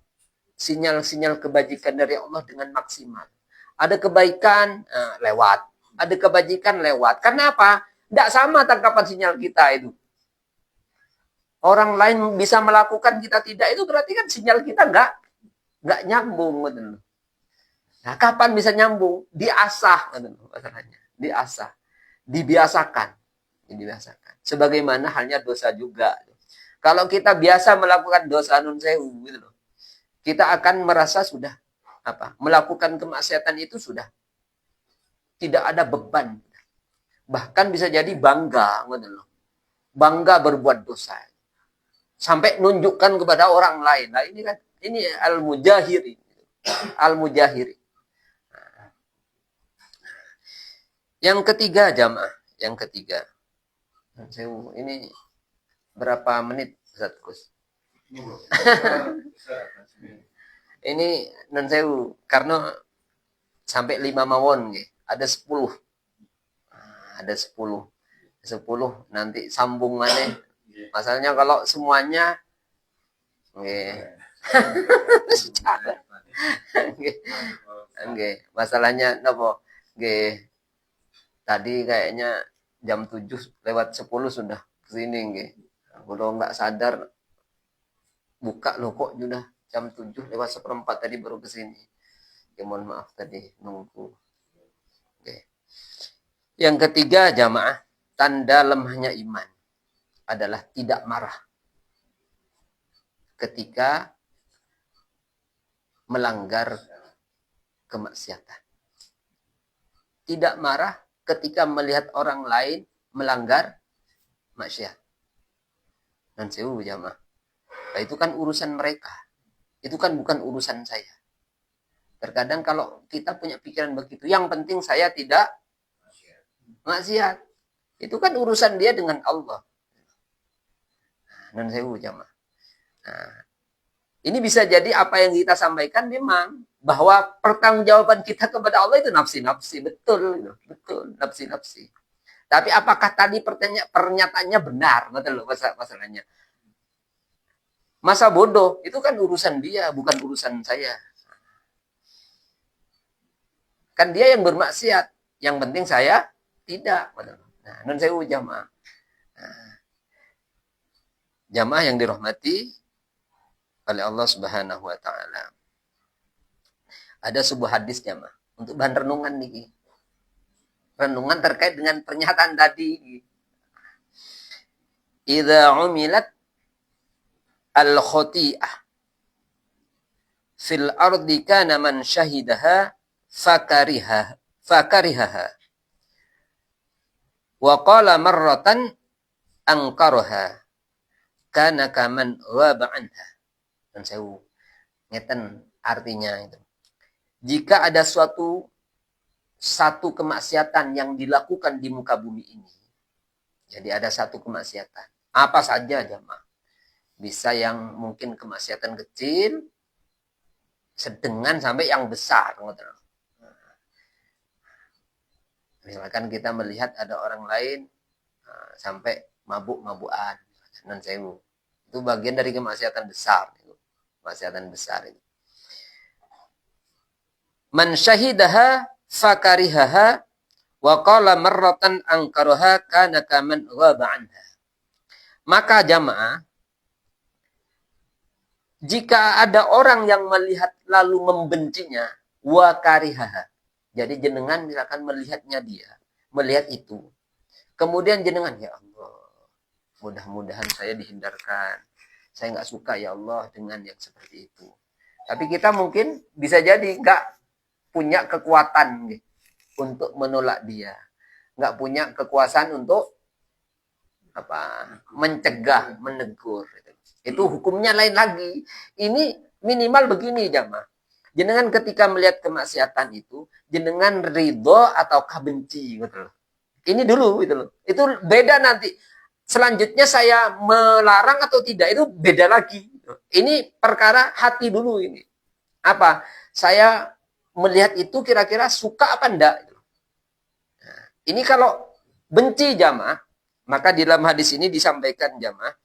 sinyal-sinyal kebajikan dari Allah dengan maksimal. Ada kebaikan lewat, ada kebajikan lewat. Kenapa? Tidak sama tangkapan sinyal kita itu. Orang lain bisa melakukan, kita tidak, itu berarti kan sinyal kita nggak nyambung. Nah, kapan bisa nyambung? Diasah, masalahnya. Diasah, dibiasakan. Sebagaimana halnya dosa juga. Kalau kita biasa melakukan dosa nun sewu, gitu loh, kita akan merasa sudah melakukan kemaksiatan itu sudah tidak ada beban. Bahkan bisa jadi bangga, gitu loh. Bangga berbuat dosa. Sampai nunjukkan kepada orang lain. Nah, ini al-mujahiri. Al-mujahiri. Yang ketiga jamaah, Ini berapa menit Ustaz Kus? Ini non sewu karena sampai 5 mawon ada 10. Ada 10 nanti sambung mana? Masalahnya kalau semuanya masalahnya nopo tadi kayaknya jam 7 lewat 10 sudah kesini kalau nggak sadar buka loh kok sudah jam 7 lewat 1/4 tadi baru kesini. Mohon maaf tadi nunggu. Yang ketiga jamaah, tanda lemahnya iman adalah tidak marah ketika melanggar kemaksiatan. Tidak marah ketika melihat orang lain melanggar maksiat. Dan sewu jamaah. Nah, itu kan urusan mereka. Itu kan bukan urusan saya. Terkadang kalau kita punya pikiran begitu, yang penting saya tidak maksiat. Itu kan urusan dia dengan Allah. Non sewu jamaah. Nah, ini bisa jadi apa yang kita sampaikan memang bahwa pertanggungjawaban kita kepada Allah itu nafsi-nafsi, betul nafsi-nafsi. Tapi apakah tadi pernyataannya benar? Betul loh masalahnya. Masa bodoh itu kan urusan dia, bukan urusan saya. Kan dia yang bermaksiat, yang penting saya tidak. Nah, non sewu jamaah. Jamaah yang dirahmati oleh Allah Subhanahu wa taala. Ada sebuah hadis jamaah untuk bahan renungan nih. Renungan terkait dengan pernyataan tadi. Idza umilat al-khati'ah fil ardi kana man syahidaha fakarihaha wa qala marratan angkaraha kana kaman ghaba anha. Dan saya ngeten artinya itu. Jika ada satu kemaksiatan yang dilakukan di muka bumi ini. Jadi ada satu kemaksiatan. Apa saja jamaah. Bisa yang mungkin kemaksiatan kecil, sedang sampai yang besar. Misalkan kita melihat ada orang lain sampai mabuk-mabukan. Non sewu. Itu bagian dari kemaksiatan besar. Kemaksiatan besar itu. Man syahidaha fakarihaha wa qala marratan angkaraha kana kaman ghaba anha. Maka jamaah, jika ada orang yang melihat lalu membencinya, wa karihaha. Jadi jenengan misalkan melihatnya dia, melihat itu. Kemudian jenengan, ya Allah, mudah-mudahan saya dihindarkan. Saya nggak suka ya Allah dengan yang seperti itu. Tapi kita mungkin bisa jadi nggak punya kekuatan gitu, untuk menolak dia. Nggak punya kekuasaan untuk mencegah, menegur. Itu hukumnya lain lagi. Ini minimal begini jamaah. Jenengan ketika melihat kemaksiatan itu, jenengan ridho ataukah benci gitu loh. Ini dulu gitu loh. Itu beda nanti. Selanjutnya saya melarang atau tidak itu beda lagi. Ini perkara hati dulu ini. Apa? Saya melihat itu kira-kira suka apa enggak. Nah, ini kalau benci jamaah, maka di dalam hadis ini disampaikan jamaah,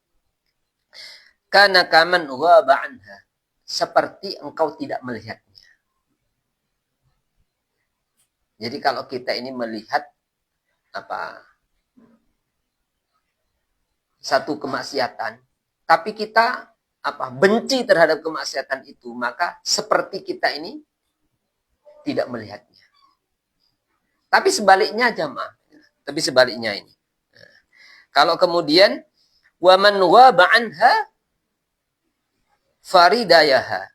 kana kaman ghaba anha, seperti engkau tidak melihatnya. Jadi kalau kita ini melihat satu kemaksiatan, tapi kita benci terhadap kemaksiatan itu, maka seperti kita ini tidak melihatnya. Tapi sebaliknya jamaah. Tapi sebaliknya ini. Kalau kemudian wa man ghaba anha faridayaha.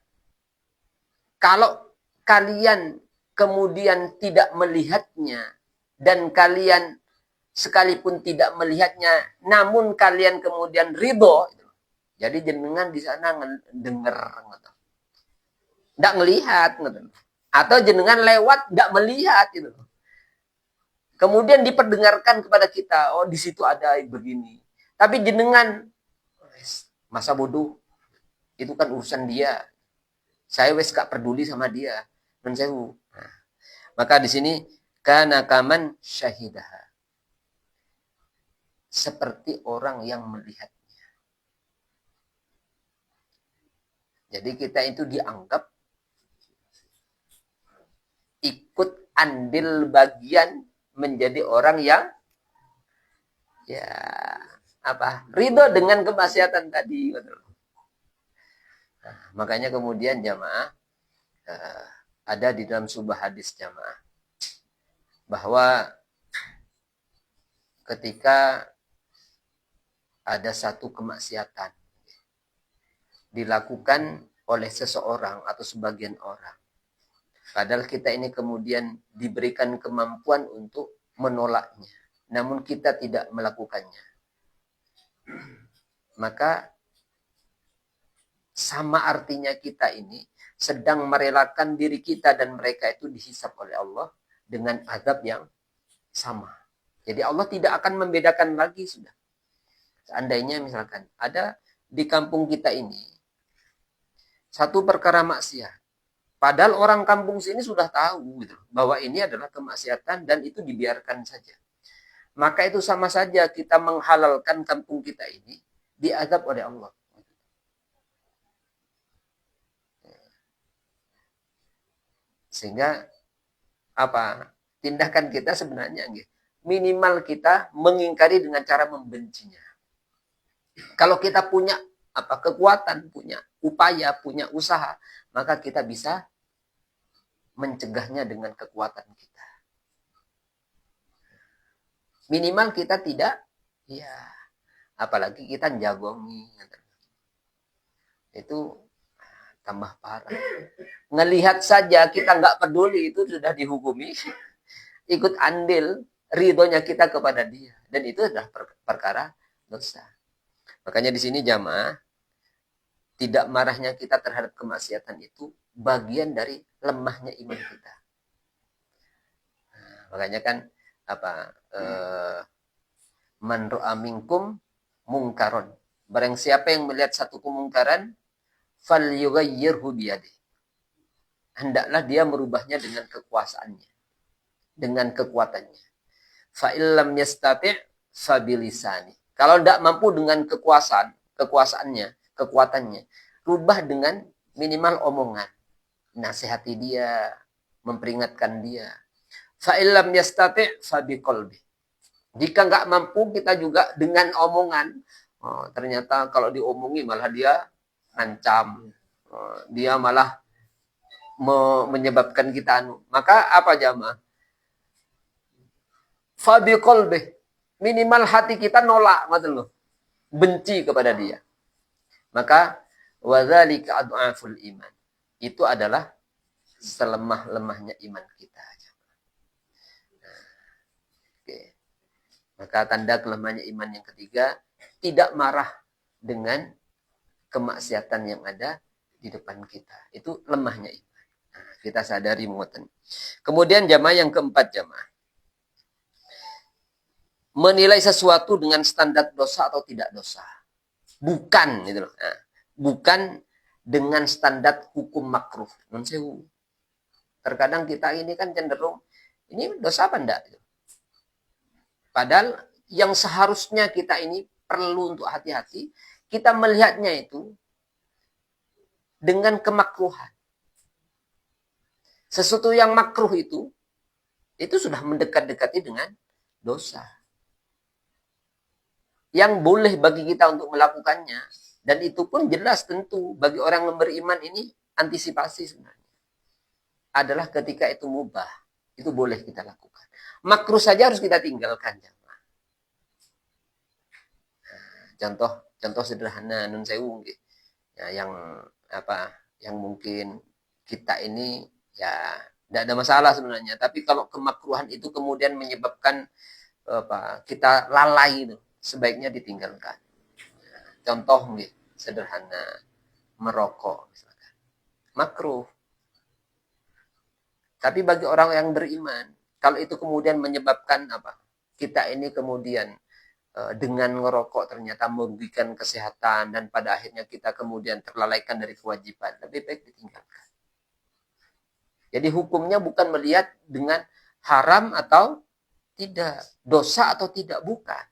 Kalau kalian kemudian tidak melihatnya dan kalian sekalipun tidak melihatnya namun kalian kemudian ridho. Jadi jenengan di sana dengar, enggak ngelihat, atau jenengan lewat enggak melihat gitu. Kemudian diperdengarkan kepada kita, oh di situ ada begini. Tapi jenengan masa bodoh. Itu kan urusan dia. Saya wes gak peduli sama dia. Non sewu. Nah, maka di sini kana kaman syahidah. Seperti orang yang melihatnya. Jadi kita itu dianggap ikut andil bagian menjadi orang yang ridho dengan kemaksiatan tadi. Nah, makanya kemudian jamaah ada di dalam sebuah hadis jamaah bahwa ketika ada satu kemaksiatan dilakukan oleh seseorang atau sebagian orang, padahal kita ini kemudian diberikan kemampuan untuk menolaknya, namun kita tidak melakukannya, maka sama artinya kita ini sedang merelakan diri kita dan mereka itu dihisab oleh Allah dengan azab yang sama. Jadi Allah tidak akan membedakan lagi sudah. Seandainya misalkan ada di kampung kita ini satu perkara maksiat, padahal orang kampung sini sudah tahu gitu, bahwa ini adalah kemaksiatan dan itu dibiarkan saja. Maka itu sama saja kita menghalalkan kampung kita ini diazab oleh Allah. Sehingga tindakan kita sebenarnya minimal kita mengingkari dengan cara membencinya. Kalau kita punya kekuatan, punya upaya, punya usaha, maka kita bisa mencegahnya dengan kekuatan kita. Minimal kita tidak, ya, apalagi kita jagongi. Itu tambah parah. Ngelihat saja kita nggak peduli, itu sudah dihukumi. Ikut andil ridhonya kita kepada dia. Dan itu adalah perkara dosa. Makanya di sini jamaah, tidak marahnya kita terhadap kemaksiatan itu bagian dari lemahnya iman kita. Nah, makanya kan man ra'a minkum mungkaron. Barang siapa yang melihat satu kemungkaran, falyughayyirhu biyadihi. Hendaklah dia merubahnya dengan kekuasaannya, dengan kekuatannya. Fa illam yastati' fa bilisani. Kalau tidak mampu dengan kekuasaannya, kekuatannya, rubah dengan minimal omongan. Nasihati dia, memperingatkan dia. Fa illam yastati' fa biqalbi. Jika nggak mampu, kita juga dengan omongan. Oh, ternyata kalau diomongi malah dia ancam. Dia malah menyebabkan kita Maka apa jamaah? Fa biqalbi. Minimal hati kita nolak, benci kepada dia. Maka wadzalika ad'aful iman. Itu adalah selemah-lemahnya iman kita. Oke. Maka tanda kelemahnya iman yang ketiga, tidak marah dengan kemaksiatan yang ada di depan kita. Itu lemahnya iman. Nah, kita sadari muatan. Kemudian jamaah yang keempat jamaah. Menilai sesuatu dengan standar dosa atau tidak dosa. Bukan gitu loh. Nah, bukan dengan standar hukum makruh. Terkadang kita ini kan cenderung ini dosa apa enggak? Padahal yang seharusnya kita ini perlu untuk hati-hati, kita melihatnya itu dengan kemakruhan. Sesuatu yang makruh itu sudah mendekat-dekati dengan dosa. Yang boleh bagi kita untuk melakukannya, dan itu pun jelas tentu bagi orang yang beriman ini antisipasi sebenarnya. Adalah ketika itu mubah, itu boleh kita lakukan. Makruh saja harus kita tinggalkan. Contoh sederhana nun sewu ya, yang mungkin kita ini ya tidak ada masalah sebenarnya, tapi kalau kemakruhan itu kemudian menyebabkan kita lalai itu, sebaiknya ditinggalkan. Contoh sederhana, merokok misalkan. Makruh. Tapi bagi orang yang beriman, kalau itu kemudian menyebabkan kita ini kemudian dengan ngerokok ternyata merugikan kesehatan dan pada akhirnya kita kemudian terlalaikan dari kewajiban, lebih baik ditinggalkan. Jadi hukumnya bukan melihat dengan haram atau tidak, dosa atau tidak, bukan.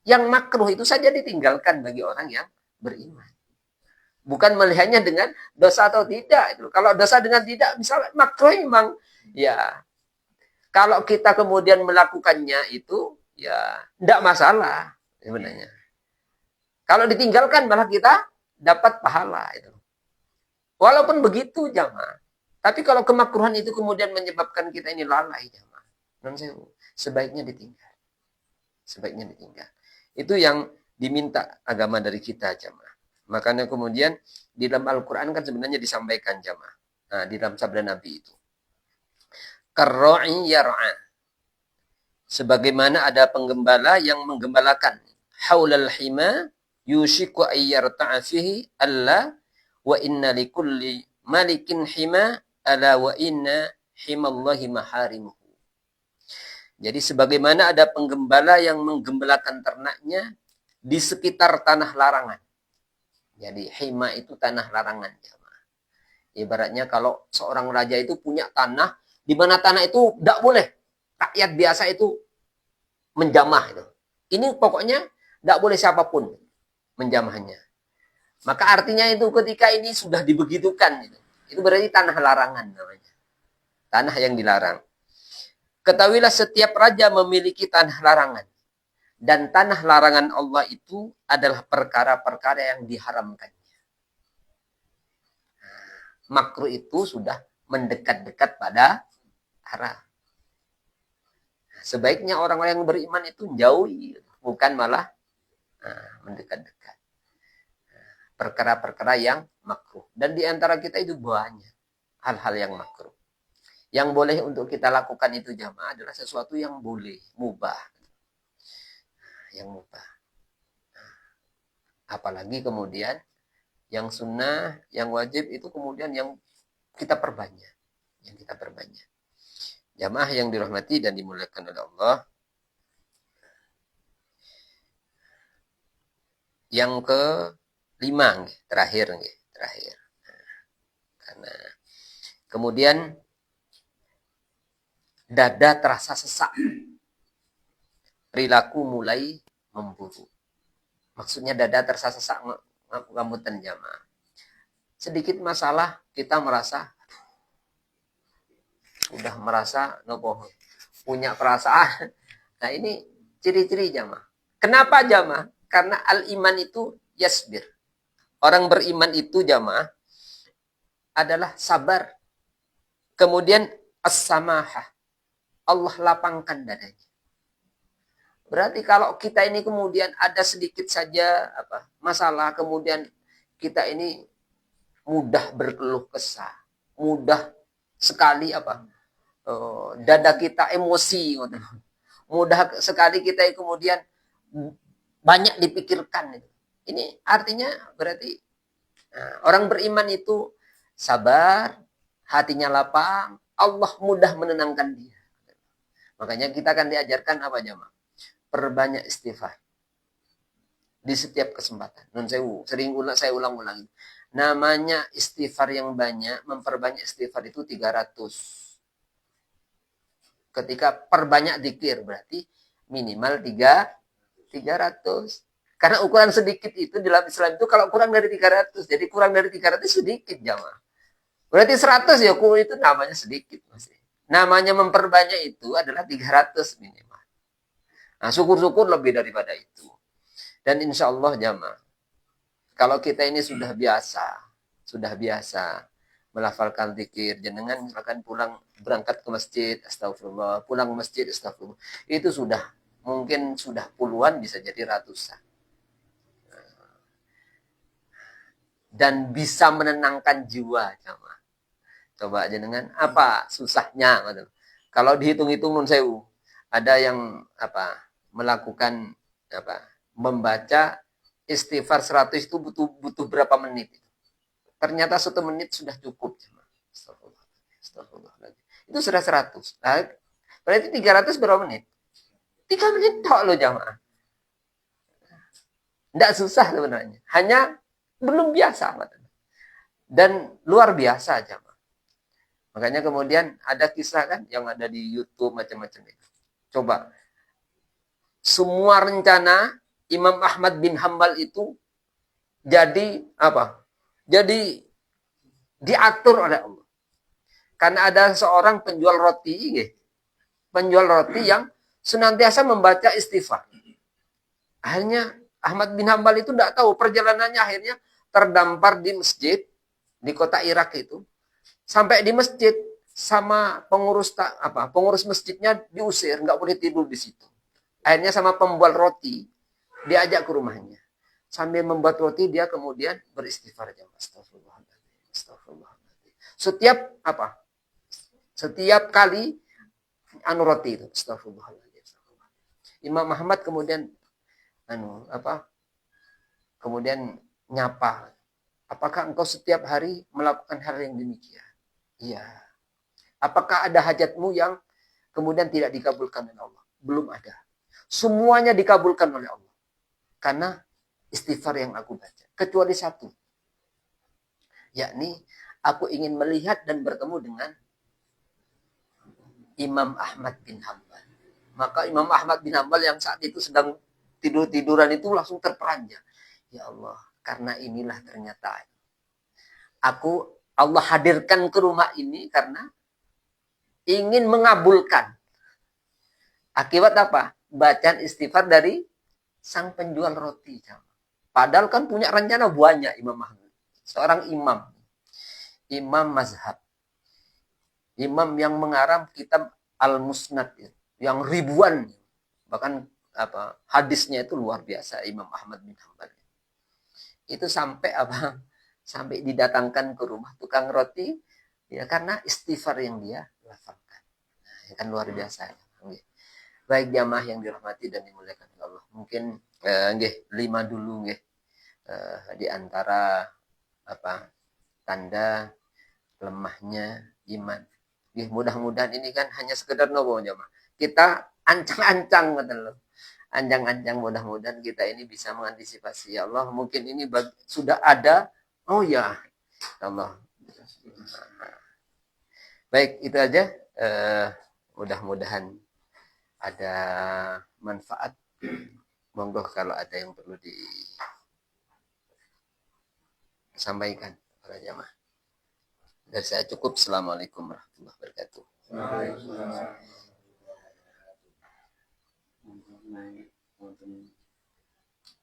Yang makruh itu saja ditinggalkan bagi orang yang beriman. Bukan melihatnya dengan dosa atau tidak. Kalau dosa dengan tidak, misalnya makruh memang, ya. Kalau kita kemudian melakukannya itu, ya tidak masalah sebenarnya. Kalau ditinggalkan malah kita dapat pahala itu. Walaupun begitu jamaah. Tapi kalau kemakruhan itu kemudian menyebabkan kita ini lalai jamaah, sebaiknya ditinggal. Sebaiknya ditinggal. Itu yang diminta agama dari kita jamaah. Makanya kemudian di dalam Al-Quran kan sebenarnya disampaikan jamaah. Nah, di dalam sabda Nabi itu. Karra'i yar'a. Sebagaimana ada penggembala yang menggembalakan. Haulal hima yushiku ayyarta'a fihi alla wa inna likulli malikin hima ala wa inna himallahi maharimuhu. Jadi sebagaimana ada penggembala yang menggembalakan ternaknya di sekitar tanah larangan. Jadi hima itu tanah larangan. Ibaratnya kalau seorang raja itu punya tanah, di mana tanah itu tidak boleh rakyat biasa itu menjamah. Ini pokoknya tidak boleh siapapun menjamahnya. Maka artinya itu ketika ini sudah dibegitukan. Itu berarti tanah larangan namanya. Tanah yang dilarang. Ketahuilah setiap raja memiliki tanah larangan. Dan tanah larangan Allah itu adalah perkara-perkara yang diharamkannya. Makruh itu sudah mendekat-dekat pada haram. Sebaiknya orang-orang yang beriman itu jauhi, bukan malah mendekat-dekat. Perkara-perkara yang makruh. Dan di antara kita itu banyak hal-hal yang makruh. Yang boleh untuk kita lakukan itu jamaah adalah sesuatu yang boleh, mubah. Yang mubah. Apalagi kemudian yang sunnah, yang wajib itu kemudian yang kita perbanyak. Yang kita perbanyak. Jamaah yang dirahmati dan dimuliakan oleh Allah. Yang kelima, terakhir. Karena kemudian dada terasa sesak. Perilaku mulai memburuk. Maksudnya dada terasa sesak, ngamutan jamaah. Sedikit masalah kita merasa sudah merasa punya perasaan. Nah, ini ciri-ciri jamaah. Kenapa jamaah? Karena al-iman itu yasbir. Orang beriman itu jamaah adalah sabar. Kemudian as-samahah. Allah lapangkan dadanya. Berarti kalau kita ini kemudian ada sedikit saja masalah, kemudian kita ini mudah berkeluh kesah, mudah sekali dada kita emosi, mudah sekali kita kemudian banyak dipikirkan. Ini artinya berarti orang beriman itu sabar, hatinya lapang, Allah mudah menenangkan dia. Makanya kita akan diajarkan apa jamaah? Perbanyak istighfar. Di setiap kesempatan. Nun sewu, saya ulang-ulang. Namanya istighfar yang banyak, memperbanyak istighfar itu 300. Ketika perbanyak zikir berarti minimal 300. Karena ukuran sedikit itu dalam Islam itu kalau kurang dari 300. Jadi kurang dari 300 sedikit jamaah. Berarti 100 ya itu namanya sedikit masih. Namanya memperbanyak itu adalah 300 minimal. Nah, syukur-syukur lebih daripada itu. Dan insya Allah jamaah, kalau kita ini sudah biasa melafalkan zikir, jenengan akan berangkat ke masjid, astagfirullah, pulang ke masjid, astagfirullah. Itu mungkin sudah puluhan, bisa jadi ratusan. Dan bisa menenangkan jiwa jamaah. Coba jenengan apa susahnya? Kalau dihitung-hitung nun sewu, ada yang melakukan membaca istighfar 100 itu butuh berapa menit? Ternyata 1 menit sudah cukup. Astagfirullah. Itu sudah 100. Nah, berarti 300 berapa menit? 3 menit tok loh jamaah. Tidak susah sebenarnya. Hanya belum biasa. Dan luar biasa jamaah. Makanya kemudian ada kisah kan yang ada di YouTube macam-macam itu. Coba. Semua rencana Imam Ahmad bin Hambal itu jadi Jadi diatur oleh Allah. Karena ada seorang penjual roti yang senantiasa membaca istighfar. Akhirnya Ahmad bin Hambal itu tidak tahu perjalanannya, akhirnya terdampar di masjid di kota Irak itu. Sampai di masjid sama pengurus masjidnya diusir, nggak boleh tidur di situ. Akhirnya sama pembuat roti diajak ke rumahnya. Sambil membuat roti dia kemudian beristighfar. Astagfirullahaladzim. Setiap kali roti itu astagfirullahaladzim. Imam Ahmad kemudian kemudian nyapa. Apakah engkau setiap hari melakukan hal yang demikian? Iya. Apakah ada hajatmu yang kemudian tidak dikabulkan oleh Allah? Belum ada. Semuanya dikabulkan oleh Allah. Karena istighfar yang aku baca. Kecuali satu. Yakni aku ingin melihat dan bertemu dengan Imam Ahmad bin Hambal. Maka Imam Ahmad bin Hambal yang saat itu sedang tidur-tiduran itu langsung terperanjat. Ya Allah, karena inilah ternyata Allah hadirkan ke rumah ini karena ingin mengabulkan. Akibat apa? Bacaan istighfar dari sang penjual roti. Padahal kan punya rencana banyak Imam Ahmad. Seorang imam mazhab. Imam yang mengarang kitab Al-Musnad yang ribuan, bahkan hadisnya itu luar biasa, Imam Ahmad bin Hanbal. Itu sampai sampai didatangkan ke rumah tukang roti ya, karena istighfar yang dia lafalkan. Nah, kan luar biasa. Baik jamaah yang dirahmati dan dimuliakan Allah. Mungkin 5 dulu di antara tanda lemahnya iman. Mudah-mudahan ini kan hanya sekedar nopo jamaah. Kita ancang-ancang betul. Ancang-ancang, mudah-mudahan kita ini bisa mengantisipasi. Ya Allah, mungkin ini sudah ada. Oh ya, Allah. Baik, itu aja. Mudah-mudahan ada manfaat. Monggo kalau ada yang perlu disampaikan para jamaah. Dari saya cukup. Assalamualaikum warahmatullahi wabarakatuh.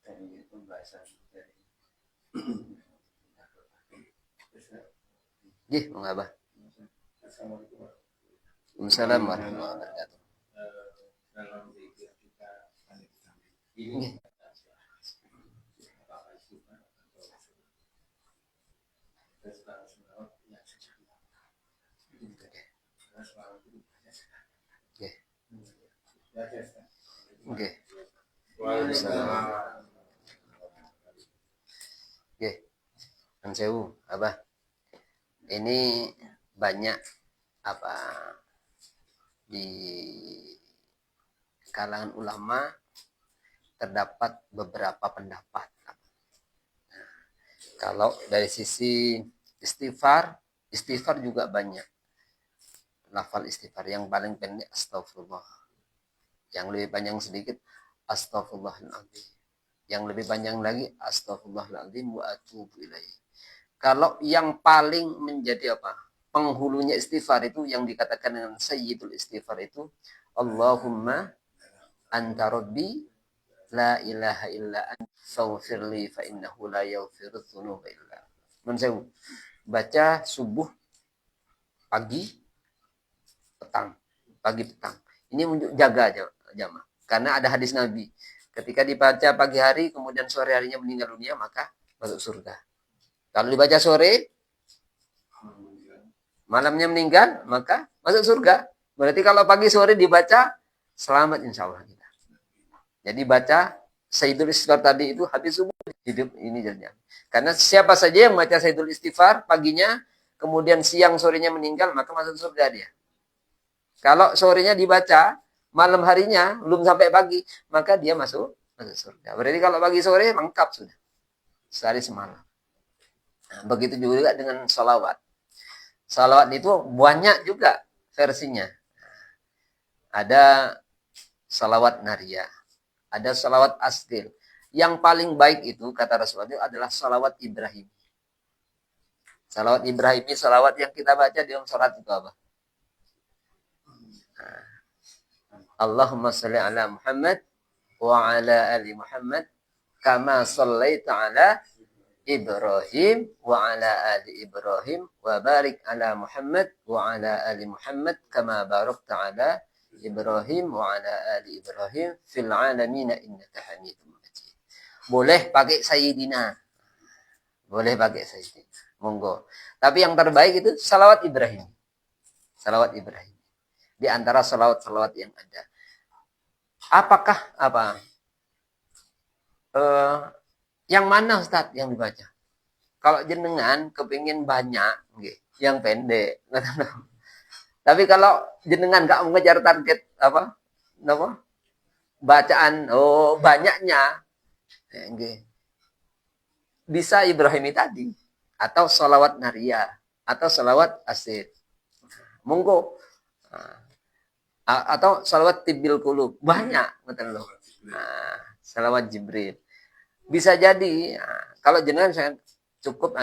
Dari pembahasan dari mengapa? Assalamualaikum warahmatullahi wabarakatuh. Dalam zikir kita Nggih. Oke. Oke. Kan sewu, ini banyak di kalangan ulama terdapat beberapa pendapat. Kalau dari sisi istighfar juga banyak. Lafal istighfar yang paling pendek astagfirullah. Yang lebih panjang sedikit astagfirullahaladzim. Yang lebih panjang lagi astagfirullahaladzim wa atubu ilaih. Kalau yang paling menjadi penghulunya istighfar itu yang dikatakan dengan sayyidul istighfar itu Allahumma anta rabbi la ilaha illa anta faghfirli fa innahu la yaghfiru dzunuba illa anta. Baca subuh, pagi, petang. Ini untuk jaga jamaah. Karena ada hadis Nabi. Ketika dibaca pagi hari, kemudian sore harinya meninggal dunia, maka masuk surga. Kalau dibaca sore, malamnya meninggal, maka masuk surga. Berarti kalau pagi sore dibaca, selamat insya Allah kita. Jadi baca Sayyidul Istighfar tadi itu habis subuh hidup ini jadinya. Karena siapa saja yang baca Sayyidul Istighfar paginya, kemudian siang sorenya meninggal, maka masuk surga dia. Kalau sorenya dibaca, malam harinya belum sampai pagi, maka dia masuk surga. Berarti kalau pagi sore lengkap sudah. Sehari semalam. Nah, begitu juga dengan salawat. Salawat itu banyak juga versinya. Ada salawat nariyah, ada salawat asdil. Yang paling baik itu kata Rasulullah itu adalah salawat Ibrahim. Salawat Ibrahim ini salawat yang kita baca di dalam sholat itu apa? Allahumma salli ala Muhammad wa ala ali Muhammad kama sallaita ala Ibrahim wa ala ali Ibrahim wa barik ala Muhammad wa ala ali Muhammad kama barakta ala Ibrahim wa ala ali Ibrahim fil alamin innaka Hamidum Majid. Boleh pakai Sayyidina. Boleh pakai Sayyidina. Monggo. Tapi yang terbaik itu salawat Ibrahim. Salawat Ibrahim. Di antara salawat-salawat yang ada. Apakah yang mana Ustaz yang dibaca? Kalau jenengan kepingin banyak, yang pendek. Tapi kalau jenengan nggak mengejar target bacaan banyaknya, bisa Ibrahimi tadi, atau salawat nariyah, atau salawat asid. Monggo. Atau salawat tibil qulub, banyak betul loh. Salawat Jibril. Bisa jadi kalau jenengan saya cukup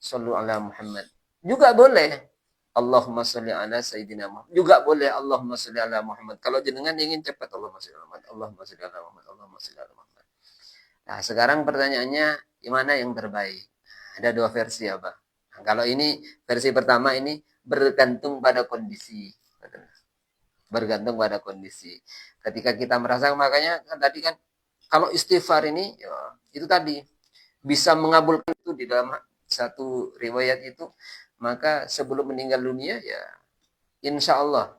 sallu ala Muhammad. Juga boleh. Allahumma sholli ala sayyidina Muhammad. Juga boleh Allahumma sholli ala Muhammad. Kalau jenengan ingin cepat Allahumma sholli ala Muhammad. Allahumma sholli ala Muhammad. Allahumma sholli ala Muhammad. Nah, sekarang pertanyaannya gimana yang terbaik? Ada dua versi Nah, kalau ini versi pertama ini bergantung pada kondisi. Bergantung pada kondisi. Ketika kita merasa, makanya kan tadi kan kalau istighfar ini ya, itu tadi bisa mengabulkan itu di dalam satu riwayat itu, maka sebelum meninggal dunia ya insya Allah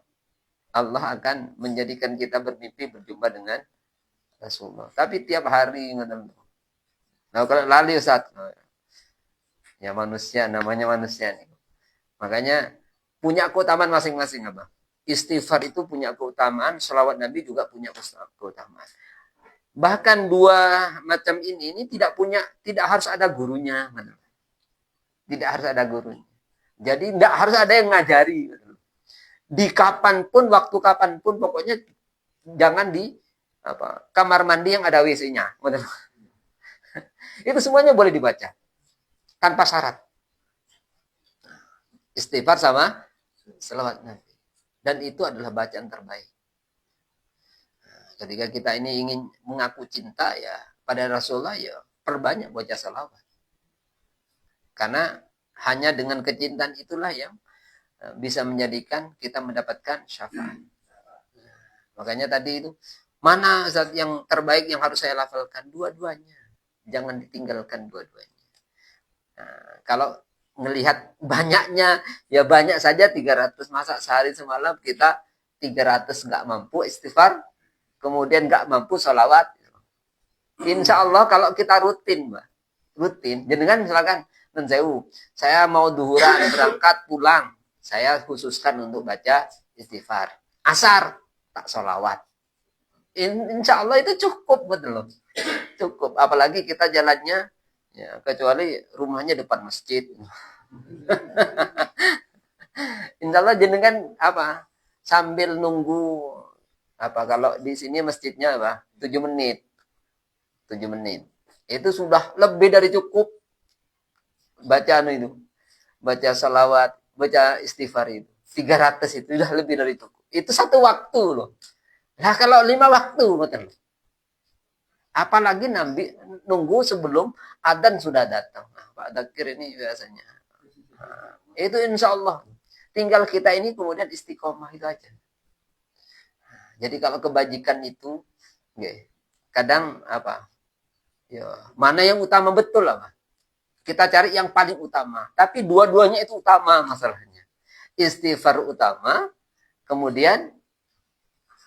Allah akan menjadikan kita bermimpi berjumpa dengan Rasulullah. Tapi tiap hari nah, kalau lali Ustaz, ya manusia, namanya manusia nih. Makanya punya keutamaan masing-masing apa? Istighfar itu punya keutamaan, selawat Nabi juga punya keutamaan. Bahkan dua macam ini tidak harus ada gurunya. Tidak harus ada gurunya. Jadi tidak harus ada yang ngajari. Di kapanpun, waktu kapanpun, pokoknya jangan di kamar mandi yang ada WC-nya. Itu semuanya boleh dibaca. Tanpa syarat. Istighfar sama selawat Nabi. Dan itu adalah bacaan terbaik. Ketika kita ini ingin mengaku cinta ya pada Rasulullah, ya perbanyak baca salawat. Karena hanya dengan kecintaan itulah yang bisa menjadikan kita mendapatkan syafaat. Makanya tadi itu, mana zat yang terbaik yang harus saya lafalkan? Dua-duanya. Jangan ditinggalkan dua-duanya. Nah, kalau melihat banyaknya, ya banyak saja 300. Masa sehari semalam kita 300 nggak mampu istighfar, kemudian nggak mampu sholawat. Insya Allah kalau kita rutin, Mbak. Rutin. Jenengan misalkan, saya mau duhuran, berangkat, pulang. Saya khususkan untuk baca istighfar. Asar, tak sholawat. Insya Allah itu cukup, betul loh. Cukup. Apalagi kita jalannya, ya, kecuali rumahnya depan masjid. Insya Allah jenengan sambil nunggu kalau di sini masjidnya 7 menit. 7 menit. Itu sudah lebih dari cukup baca itu. Baca salawat, baca istighfar itu. 300 itu sudah lebih dari cukup. Itu satu waktu loh. Nah, kalau 5 waktu betul. Apalagi nunggu sebelum adzan sudah datang. Nah, Pak Dzakir ini biasanya. Nah, itu insya Allah. Tinggal kita ini kemudian istiqomah itu aja. Jadi kalau kebajikan itu, kadang ya, mana yang utama betul kita cari yang paling utama. Tapi dua-duanya itu utama masalahnya. Istighfar utama, kemudian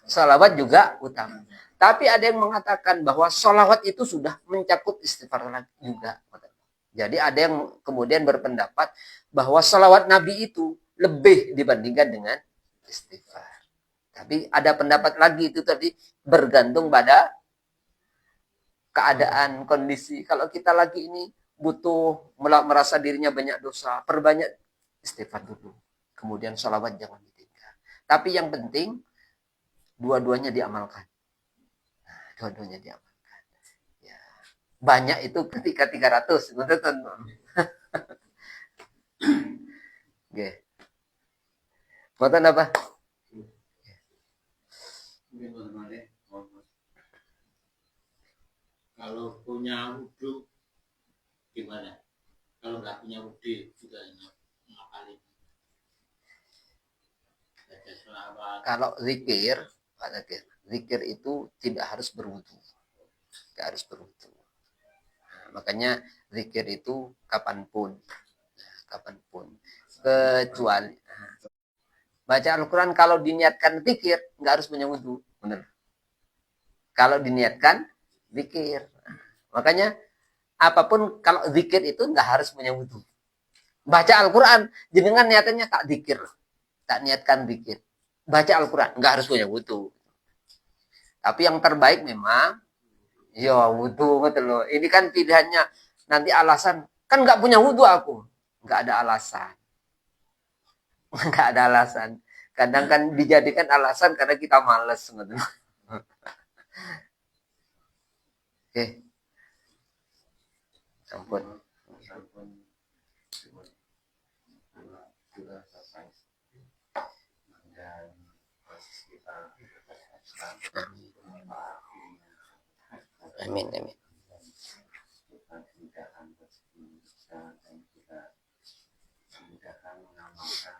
salawat juga utama. Tapi ada yang mengatakan bahwa salawat itu sudah mencakup istighfar juga. Jadi ada yang kemudian berpendapat bahwa salawat Nabi itu lebih dibandingkan dengan istighfar. Tapi ada pendapat lagi itu tadi bergantung pada keadaan, kondisi. Kalau kita lagi ini butuh merasa dirinya banyak dosa, perbanyak istighfar dulu. Kemudian sholawat jangan ditinggal. Tapi yang penting dua-duanya diamalkan. Dua-duanya diamalkan. Ya. Banyak itu ketika 300. Oke. Buatan apa? Kalau punya wudhu gimana? Kalau nggak punya wudhu juga ngapalin. Kalau zikir itu tidak harus berwudu. Tidak harus berwudu. Nah, makanya zikir itu kapanpun. Kecuali baca Al-Quran kalau diniatkan zikir, nggak harus punya wudu. Benar. Kalau diniatkan zikir. Makanya apapun kalau zikir itu nggak harus punya wudu. Baca Al-Quran, jenengan niatannya tak zikir. Tak niatkan zikir. Baca Al-Quran, nggak harus punya wudu. Tapi yang terbaik memang, ya wudu. Betul loh. Ini kan pilihannya nanti alasan. Kan nggak punya wudu aku. Nggak ada alasan. Nggak ada alasan. Kadang kan dijadikan alasan karena kita malas. Oke. Ampun. Sudah selesai. Dan proses kita Amin. kita dimudahkan rezeki dan kita dimudahkan mengamalkan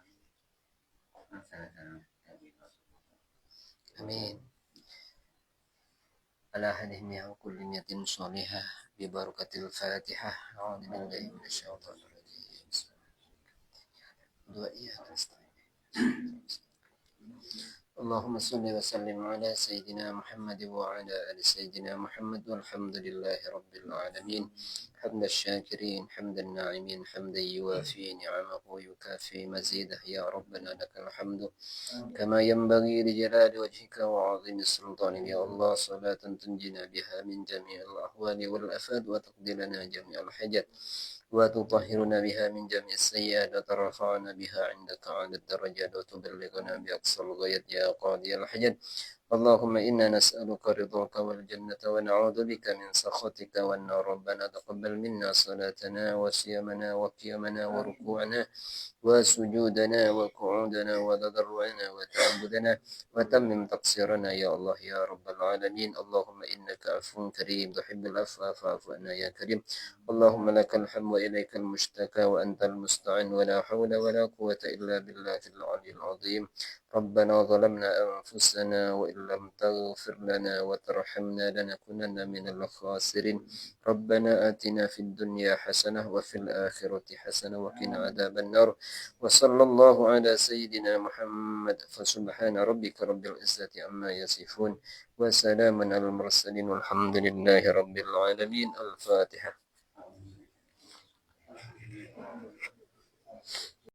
آمين. على هدهم كل نية صالحة ببركة الفاتحة. أعوذ بالله من الشيطان الرجيم. وإياك نستعين. اللهم صل وسلم على سيدنا محمد وعلى آل سيدنا محمد والحمد لله رب العالمين حمد الشاكرين حمد الناعمين حمدا يوافي نعمه ويكافي مزيده. يا ربنا لك الحمد كما ينبغي لجلال وجهك وعظيم سلطانك. يا الله صلاة تنجينا بها من جميع الأهوال والآفات وتقضي لنا جميع الحاجات وتطهرنا بها من جميع السيئات وترفعنا بها عندك على الدرجات وتبلغنا بأقصى الغايات يا قاضي الحاجات. اللهم إنا نسألك رضاك والجنة ونعوذ بك من سخطك والنار. ربنا تقبل منا صلاتنا وصيامنا وقيامنا وركوعنا وسجودنا وقعودنا وتضرعنا وتعبدنا وتمم تقصيرنا يا الله يا رب العالمين. اللهم إنك عفو كريم تحب العفو فاعف عنا يا كريم. اللهم لك الحمد وإليك المشتكى وأنت المستعان ولا حول ولا قوة إلا بالله العلي العظيم. ربنا ظلمنا أنفسنا وإن لم تغفر لنا وترحمنا لنكونن من الخاسرين. ربنا آتنا في الدنيا حسنة وفي الآخرة حسنة وقنا عذاب النار. وصلى الله على سيدنا محمد. فسبحان ربك رب العزة عما يصفون وسلام على المرسلين والحمد لله رب العالمين. الفاتحة.